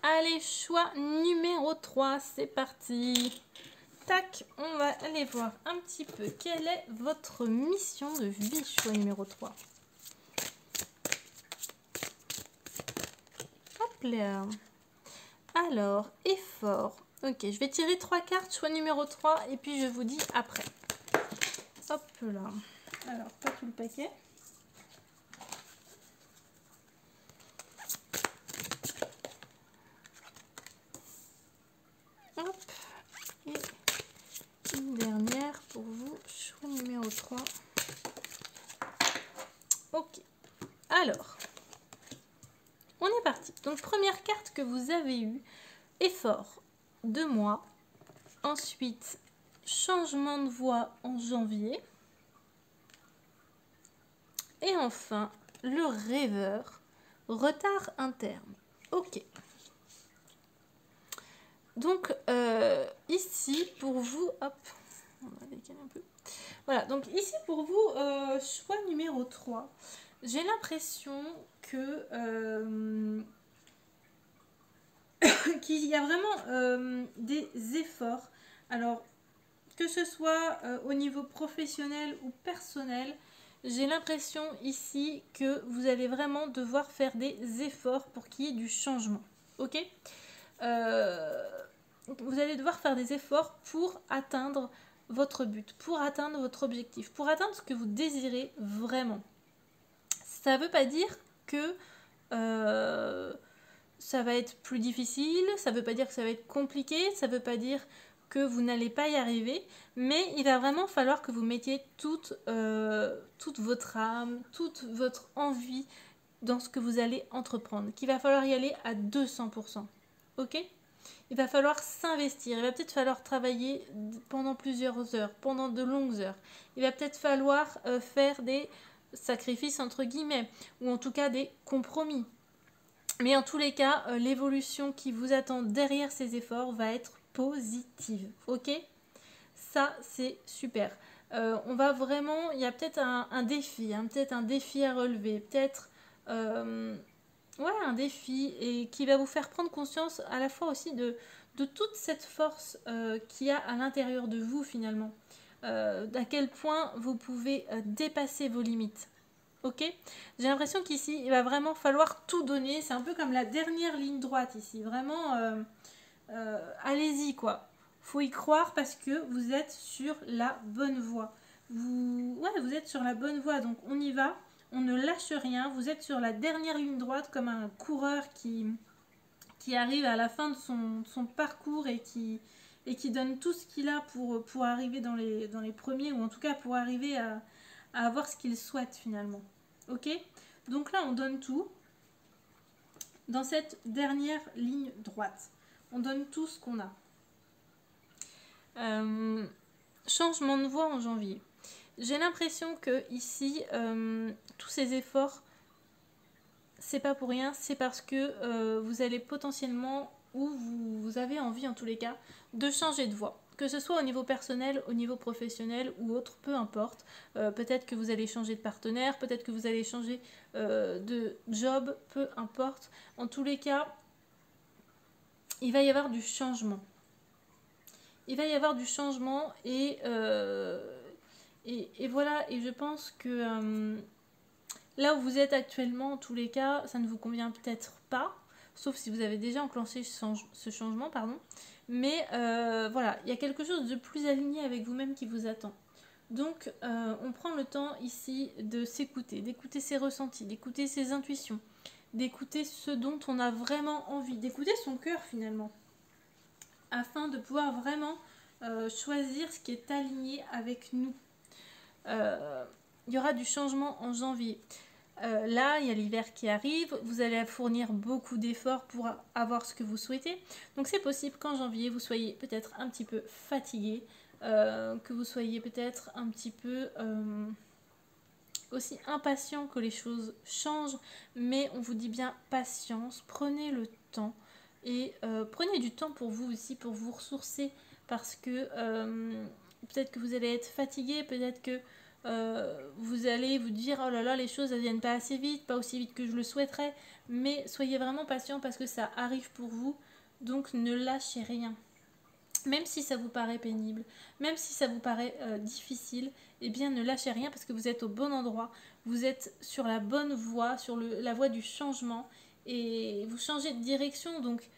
Allez, choix numéro 3, c'est parti. Tac, on va aller voir un petit peu quelle est votre mission de vie, choix numéro 3. Hop là. Alors, effort. Ok, je vais tirer 3 cartes, choix numéro 3, et puis je vous dis après. Hop là. Alors, pas tout le paquet. Hop. Et une dernière pour vous, choix numéro 3. Ok. Alors, on est parti. Donc, première carte que vous avez eue, effort, 2 mois. Ensuite, changement de voie en janvier. Et enfin, le rêveur, retard interne. Ok. Donc, ici, pour vous, hop, on va décaler un peu. Voilà, donc ici, pour vous, choix numéro 3, j'ai l'impression que qu'il y a vraiment des efforts. Alors, que ce soit au niveau professionnel ou personnel, j'ai l'impression ici que vous allez vraiment devoir faire des efforts pour qu'il y ait du changement. Ok, vous allez devoir faire des efforts pour atteindre votre but, pour atteindre votre objectif, pour atteindre ce que vous désirez vraiment. Ça ne veut pas dire que ça va être plus difficile, ça ne veut pas dire que ça va être compliqué, ça ne veut pas dire que vous n'allez pas y arriver, mais il va vraiment falloir que vous mettiez toute votre âme, toute votre envie dans ce que vous allez entreprendre, qu'il va falloir y aller à 200%. Ok ? Il va falloir s'investir, il va peut-être falloir travailler pendant plusieurs heures, pendant de longues heures. Il va peut-être falloir faire des sacrifices entre guillemets, ou en tout cas des compromis. Mais en tous les cas, l'évolution qui vous attend derrière ces efforts va être positive. Ok ? Ça, c'est super. On va vraiment, il y a peut-être un défi, hein, peut-être un défi à relever, peut-être un défi et qui va vous faire prendre conscience à la fois aussi de toute cette force qu'il y a à l'intérieur de vous finalement. À quel point vous pouvez dépasser vos limites. Ok ? J'ai l'impression qu'ici, il va vraiment falloir tout donner. C'est un peu comme la dernière ligne droite ici. Vraiment, allez-y quoi. Faut y croire parce que vous êtes sur la bonne voie. Vous êtes sur la bonne voie, donc on y va. On ne lâche rien. Vous êtes sur la dernière ligne droite comme un coureur qui arrive à la fin de son parcours et qui donne tout ce qu'il a pour arriver dans les premiers, ou en tout cas pour arriver à avoir ce qu'il souhaite finalement. Ok ? Donc là, on donne tout dans cette dernière ligne droite. On donne tout ce qu'on a. Changement de voie en janvier. J'ai l'impression que ici, tous ces efforts, c'est pas pour rien, c'est parce que vous allez potentiellement, ou vous avez envie en tous les cas, de changer de voie. Que ce soit au niveau personnel, au niveau professionnel ou autre, peu importe. Peut-être que vous allez changer de partenaire, peut-être que vous allez changer de job, peu importe. En tous les cas, il va y avoir du changement. Il va y avoir du changement et voilà. Et je pense que là où vous êtes actuellement, en tous les cas, ça ne vous convient peut-être pas. Sauf si vous avez déjà enclenché ce changement, pardon. Mais voilà, il y a quelque chose de plus aligné avec vous-même qui vous attend. Donc, on prend le temps ici de s'écouter, d'écouter ses ressentis, d'écouter ses intuitions, d'écouter ce dont on a vraiment envie, d'écouter son cœur finalement, afin de pouvoir vraiment choisir ce qui est aligné avec nous. Il y aura du changement en janvier. Là, il y a l'hiver qui arrive, vous allez fournir beaucoup d'efforts pour avoir ce que vous souhaitez. Donc c'est possible qu'en janvier, vous soyez peut-être un petit peu fatigué, que vous soyez peut-être un petit peu aussi impatient que les choses changent, mais on vous dit bien patience, prenez le temps et prenez du temps pour vous aussi, pour vous ressourcer, parce que peut-être que vous allez être fatigué, peut-être que vous allez vous dire oh là là les choses ne viennent pas assez vite, pas aussi vite que je le souhaiterais, mais soyez vraiment patient parce que ça arrive pour vous, donc ne lâchez rien. Même si ça vous paraît pénible, même si ça vous paraît difficile, eh bien ne lâchez rien parce que vous êtes au bon endroit, vous êtes sur la bonne voie, sur la voie du changement et vous changez de direction. Donc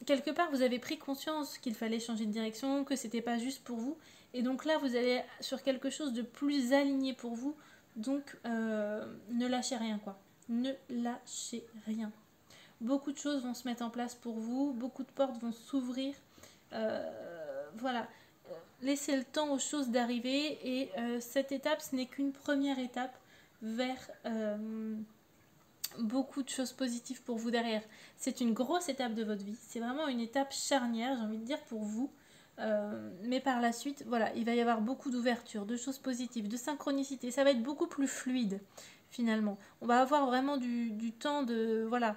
quelque part vous avez pris conscience qu'il fallait changer de direction, que c'était pas juste pour vous. Et donc là vous allez sur quelque chose de plus aligné pour vous. Donc ne lâchez rien quoi. Ne lâchez rien. Beaucoup de choses vont se mettre en place pour vous, beaucoup de portes vont s'ouvrir. Voilà, laissez le temps aux choses d'arriver et cette étape ce n'est qu'une première étape vers beaucoup de choses positives pour vous derrière. C'est une grosse étape de votre vie, c'est vraiment une étape charnière, j'ai envie de dire pour vous. Mais par la suite, voilà, il va y avoir beaucoup d'ouverture, de choses positives, de synchronicité, ça va être beaucoup plus fluide finalement. On va avoir vraiment du temps de, voilà,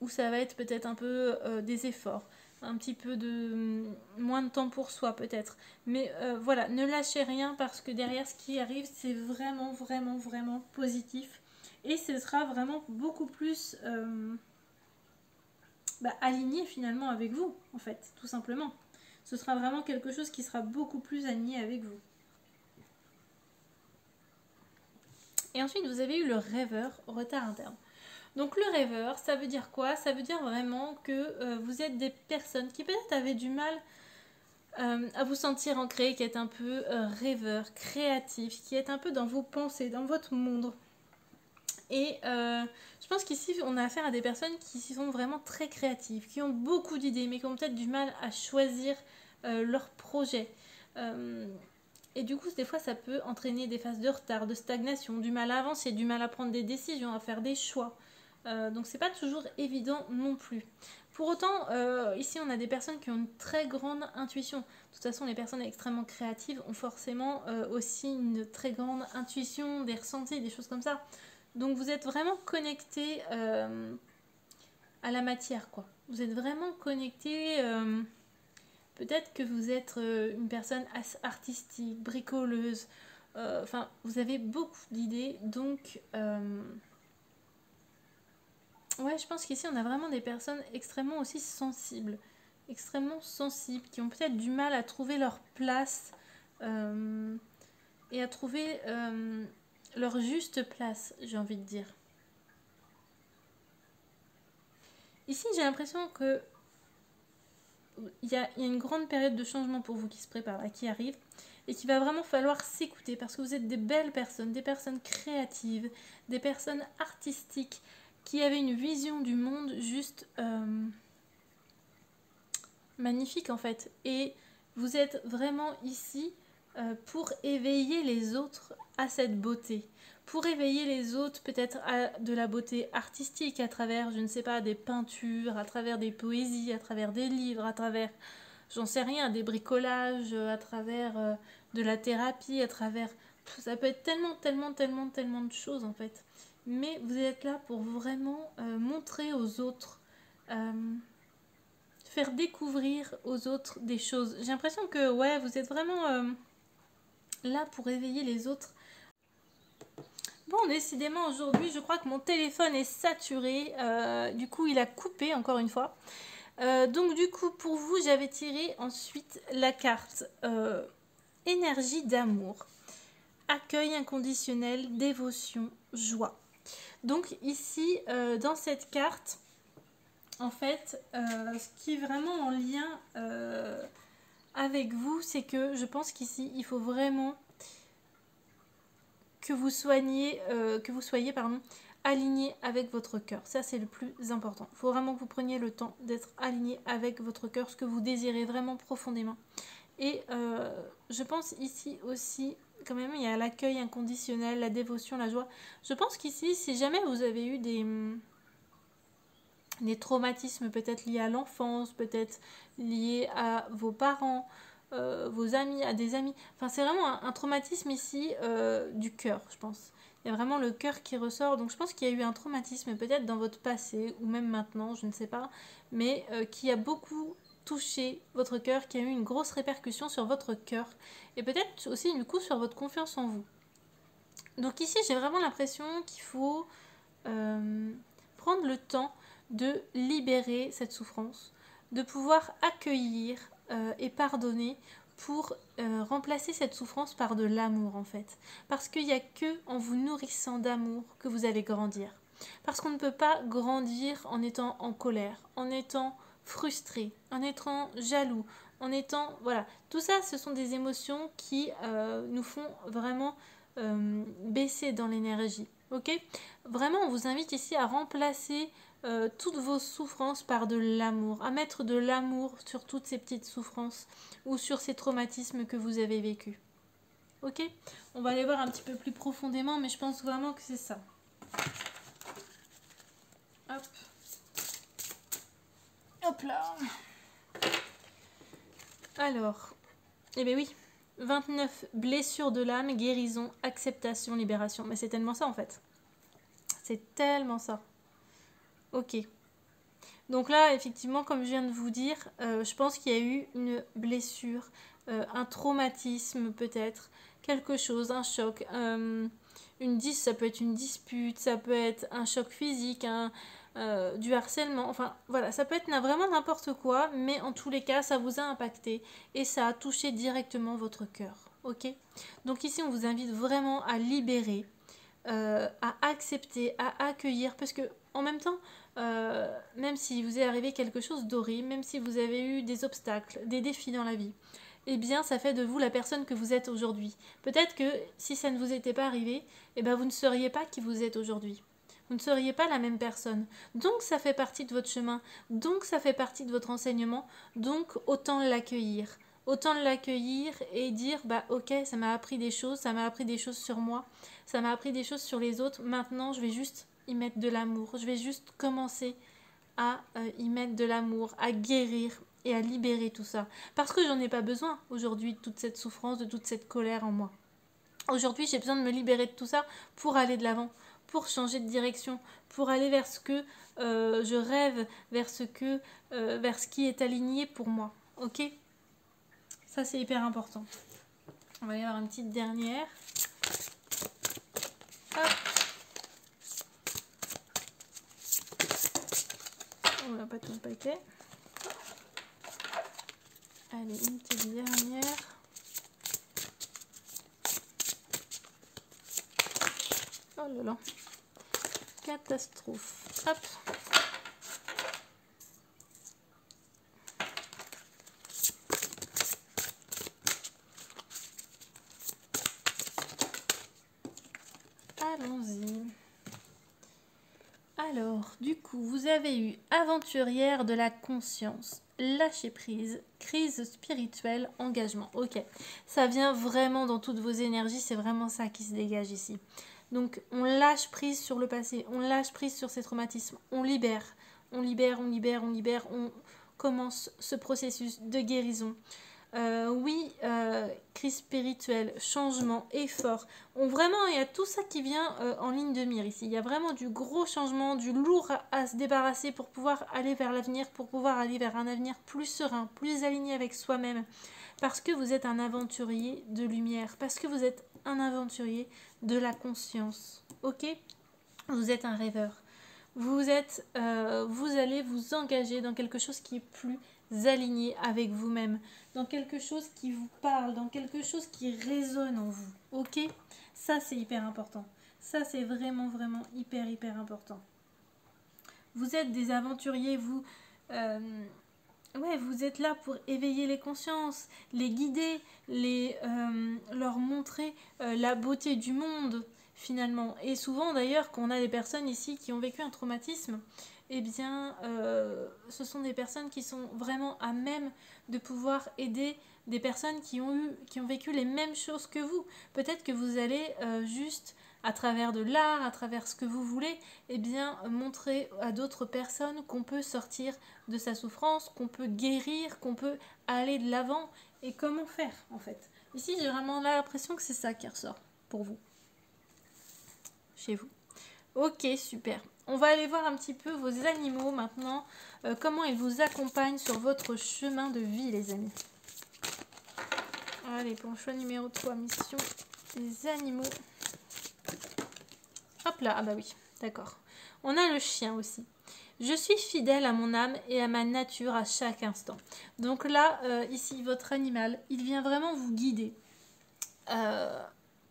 où ça va être peut-être un peu des efforts, un petit peu de moins de temps pour soi peut-être. Mais voilà, ne lâchez rien parce que derrière ce qui arrive, c'est vraiment, vraiment, vraiment positif. Et ce sera vraiment beaucoup plus aligné finalement avec vous, en fait, tout simplement. Ce sera vraiment quelque chose qui sera beaucoup plus aligné avec vous. Et ensuite, vous avez eu le rêveur, retard interne. Donc le rêveur, ça veut dire quoi? Ça veut dire vraiment que vous êtes des personnes qui peut-être avaient du mal à vous sentir ancré, qui êtes un peu rêveur, créatif, qui êtes un peu dans vos pensées, dans votre monde. Et je pense qu'ici, on a affaire à des personnes qui sont vraiment très créatives, qui ont beaucoup d'idées, mais qui ont peut-être du mal à choisir leurs projets. Et du coup, des fois, ça peut entraîner des phases de retard, de stagnation, du mal à avancer, du mal à prendre des décisions, à faire des choix. Donc c'est pas toujours évident non plus. Pour autant, ici on a des personnes qui ont une très grande intuition. De toute façon, les personnes extrêmement créatives ont forcément aussi une très grande intuition, des ressentis, des choses comme ça. Donc vous êtes vraiment connecté à la matière, quoi. Vous êtes vraiment connecté. Peut-être que vous êtes une personne artistique, bricoleuse. Enfin, vous avez beaucoup d'idées, donc. Ouais, je pense qu'ici on a vraiment des personnes extrêmement aussi sensibles, qui ont peut-être du mal à trouver leur place et à trouver leur juste place, j'ai envie de dire. Ici, j'ai l'impression que il y a une grande période de changement pour vous qui se prépare, là, qui arrive, et qu'il va vraiment falloir s'écouter parce que vous êtes des belles personnes, des personnes créatives, des personnes artistiques, qui avait une vision du monde juste magnifique en fait. Et vous êtes vraiment ici pour éveiller les autres à cette beauté. Pour éveiller les autres peut-être à de la beauté artistique à travers, je ne sais pas, des peintures, à travers des poésies, à travers des livres, à travers, j'en sais rien, des bricolages, à travers de la thérapie, à travers... Ça peut être tellement, tellement, tellement, tellement de choses en fait. Mais vous êtes là pour vraiment montrer aux autres, faire découvrir aux autres des choses. J'ai l'impression que ouais, vous êtes vraiment là pour éveiller les autres. Bon, décidément aujourd'hui, je crois que mon téléphone est saturé. Du coup, il a coupé encore une fois. Donc du coup, pour vous, j'avais tiré ensuite la carte énergie d'amour, accueil inconditionnel, dévotion, joie. Donc ici, dans cette carte, en fait, ce qui est vraiment en lien avec vous, c'est que je pense qu'ici, il faut vraiment que vous soyez aligné avec votre cœur. Ça, c'est le plus important. Il faut vraiment que vous preniez le temps d'être aligné avec votre cœur, ce que vous désirez vraiment profondément. Et je pense ici aussi, quand même, il y a l'accueil inconditionnel, la dévotion, la joie. Je pense qu'ici, si jamais vous avez eu des traumatismes peut-être liés à l'enfance, peut-être liés à vos parents, vos amis, à des amis. Enfin, c'est vraiment un traumatisme ici du cœur, je pense. Il y a vraiment le cœur qui ressort. Donc, je pense qu'il y a eu un traumatisme peut-être dans votre passé ou même maintenant, je ne sais pas, mais qui a beaucoup touché votre cœur, qui a eu une grosse répercussion sur votre cœur et peut-être aussi du coup sur votre confiance en vous. Donc ici, j'ai vraiment l'impression qu'il faut prendre le temps de libérer cette souffrance, de pouvoir accueillir et pardonner pour remplacer cette souffrance par de l'amour en fait. Parce qu'il n'y a que en vous nourrissant d'amour que vous allez grandir. Parce qu'on ne peut pas grandir en étant en colère, en étant frustré, en étant jaloux, en étant... Voilà, tout ça, ce sont des émotions qui nous font vraiment baisser dans l'énergie. Ok ? Vraiment, on vous invite ici à remplacer toutes vos souffrances par de l'amour, à mettre de l'amour sur toutes ces petites souffrances ou sur ces traumatismes que vous avez vécus. Ok ? On va aller voir un petit peu plus profondément, mais je pense vraiment que c'est ça. Hop. Hop là. Alors, eh bien oui, 29 blessures de l'âme, guérison, acceptation, libération. Mais c'est tellement ça en fait. C'est tellement ça. Ok. Donc là, effectivement, comme je viens de vous dire, je pense qu'il y a eu une blessure, un traumatisme peut-être, quelque chose, un choc, ça peut être une dispute, ça peut être un choc physique, du harcèlement, enfin voilà, ça peut être vraiment n'importe quoi, mais en tous les cas, ça vous a impacté et ça a touché directement votre cœur, ok? Donc ici, on vous invite vraiment à libérer, à accepter, à accueillir, parce que en même temps, même si vous est arrivé quelque chose d'horrible, même si vous avez eu des obstacles, des défis dans la vie, eh bien ça fait de vous la personne que vous êtes aujourd'hui. Peut-être que si ça ne vous était pas arrivé, eh bien vous ne seriez pas qui vous êtes aujourd'hui. Vous ne seriez pas la même personne. Donc ça fait partie de votre chemin, donc ça fait partie de votre enseignement, donc autant l'accueillir. Autant l'accueillir et dire bah ok, ça m'a appris des choses, ça m'a appris des choses sur moi, ça m'a appris des choses sur les autres, maintenant je vais juste y mettre de l'amour, je vais juste commencer à y mettre de l'amour, à guérir et à libérer tout ça. Parce que j'en ai pas besoin aujourd'hui de toute cette souffrance, de toute cette colère en moi. Aujourd'hui, j'ai besoin de me libérer de tout ça pour aller de l'avant, pour changer de direction, pour aller vers ce que je rêve, vers ce qui est aligné pour moi. Ok ? Ça, c'est hyper important. On va y avoir une petite dernière. Hop. On n'a pas tout le paquet. Allez, une petite dernière. Oh là là. Catastrophe. Hop. Allons-y. Alors, du coup, vous avez eu aventurière de la conscience, lâcher prise, crise spirituelle, engagement. Ok, ça vient vraiment dans toutes vos énergies, c'est vraiment ça qui se dégage ici. Donc, on lâche prise sur le passé, on lâche prise sur ces traumatismes, on libère, on commence ce processus de guérison. Oui, crise spirituelle, changement, effort. Vraiment, il y a tout ça qui vient en ligne de mire ici. Il y a vraiment du gros changement, du lourd à se débarrasser pour pouvoir aller vers l'avenir, pour pouvoir aller vers un avenir plus serein, plus aligné avec soi-même. Parce que vous êtes un aventurier de lumière, parce que vous êtes un aventurier de la conscience. Ok ? Vous êtes un rêveur. Vous allez vous engager dans quelque chose qui est plus aligné avec vous-même, dans quelque chose qui vous parle, dans quelque chose qui résonne en vous. Ok ? Ça, c'est hyper important. Ça, c'est vraiment, vraiment hyper, hyper important. Vous êtes des aventuriers, vous êtes là pour éveiller les consciences, les guider, leur montrer la beauté du monde, finalement. Et souvent, d'ailleurs, quand on a des personnes ici qui ont vécu un traumatisme, eh bien, ce sont des personnes qui sont vraiment à même de pouvoir aider des personnes qui ont vécu les mêmes choses que vous. Peut-être que vous allez juste à travers de l'art, à travers ce que vous voulez, eh bien, montrer à d'autres personnes qu'on peut sortir de sa souffrance, qu'on peut guérir, qu'on peut aller de l'avant et comment faire en fait. Ici, j'ai vraiment l'impression que c'est ça qui ressort pour vous, chez vous. Ok, super. On va aller voir un petit peu vos animaux maintenant, comment ils vous accompagnent sur votre chemin de vie, les amis. Allez, pour le choix numéro 3, mission des animaux. Hop là, ah bah oui, d'accord. On a le chien aussi. Je suis fidèle à mon âme et à ma nature à chaque instant. Donc là, ici, votre animal, il vient vraiment vous guider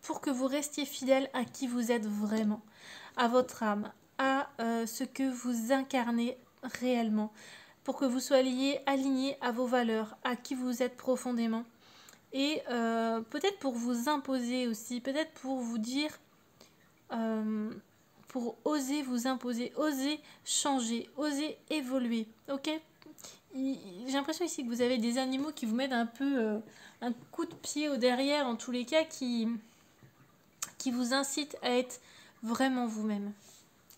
pour que vous restiez fidèle à qui vous êtes vraiment, à votre âme, à ce que vous incarnez réellement, pour que vous soyez aligné à vos valeurs, à qui vous êtes profondément. Et peut-être pour vous imposer aussi, peut-être pour vous dire, pour oser vous imposer, oser changer, oser évoluer, ok? J'ai l'impression ici que vous avez des animaux qui vous mettent un peu un coup de pied au derrière, en tous les cas, qui vous incitent à être vraiment vous-même,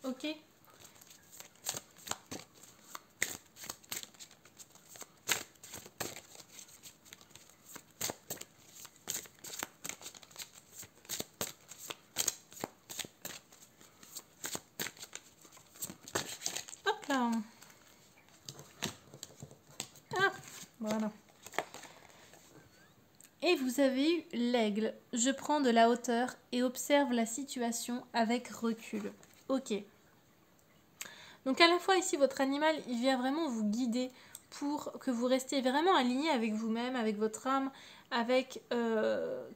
ok? Hop là. Ah, voilà. Et vous avez eu l'aigle. Je prends de la hauteur et observe la situation avec recul. Ok. Donc à la fois ici, votre animal, il vient vraiment vous guider pour que vous restiez vraiment aligné avec vous-même, avec votre âme, avec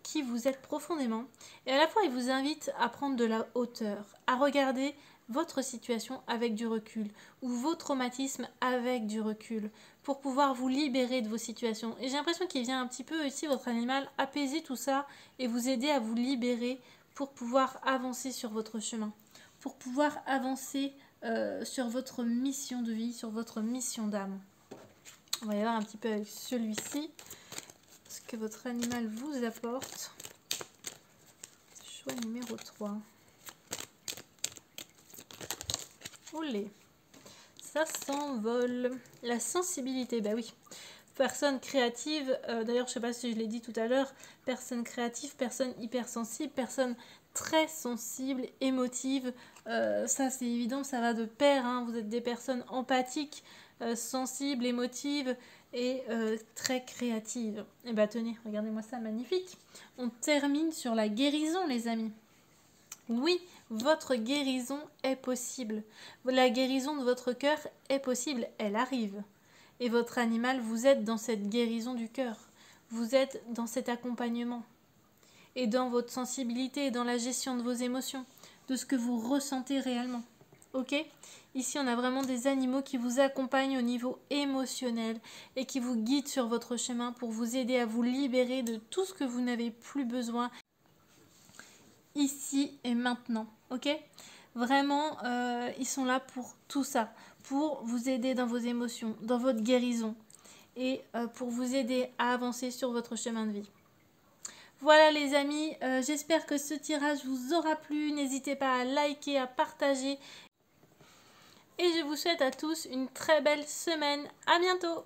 qui vous êtes profondément. Et à la fois, il vous invite à prendre de la hauteur, à regarder votre situation avec du recul ou vos traumatismes avec du recul pour pouvoir vous libérer de vos situations. Et j'ai l'impression qu'il vient un petit peu ici, votre animal, apaiser tout ça et vous aider à vous libérer pour pouvoir avancer sur votre chemin, pour pouvoir avancer sur votre mission de vie, sur votre mission d'âme. On va y voir un petit peu avec celui-ci, ce que votre animal vous apporte. Choix numéro 3. Olé, ça s'envole. La sensibilité, bah oui. Personne créative, d'ailleurs je sais pas si je l'ai dit tout à l'heure, personne créative, personne hypersensible, personne très sensible, émotive, ça c'est évident, ça va de pair, hein. Vous êtes des personnes empathiques, sensibles, émotives et très créatives. Et bah tenez, regardez-moi ça, magnifique. On termine sur la guérison, les amis. Oui, votre guérison est possible. La guérison de votre cœur est possible, elle arrive. Et votre animal, vous êtes dans cette guérison du cœur. Vous êtes dans cet accompagnement. Et dans votre sensibilité et dans la gestion de vos émotions. De ce que vous ressentez réellement. Ok ? Ici, on a vraiment des animaux qui vous accompagnent au niveau émotionnel et qui vous guident sur votre chemin pour vous aider à vous libérer de tout ce que vous n'avez plus besoin. Ici et maintenant, ok? Vraiment, ils sont là pour tout ça, pour vous aider dans vos émotions, dans votre guérison et pour vous aider à avancer sur votre chemin de vie. Voilà les amis, j'espère que ce tirage vous aura plu. N'hésitez pas à liker, à partager et je vous souhaite à tous une très belle semaine. À bientôt!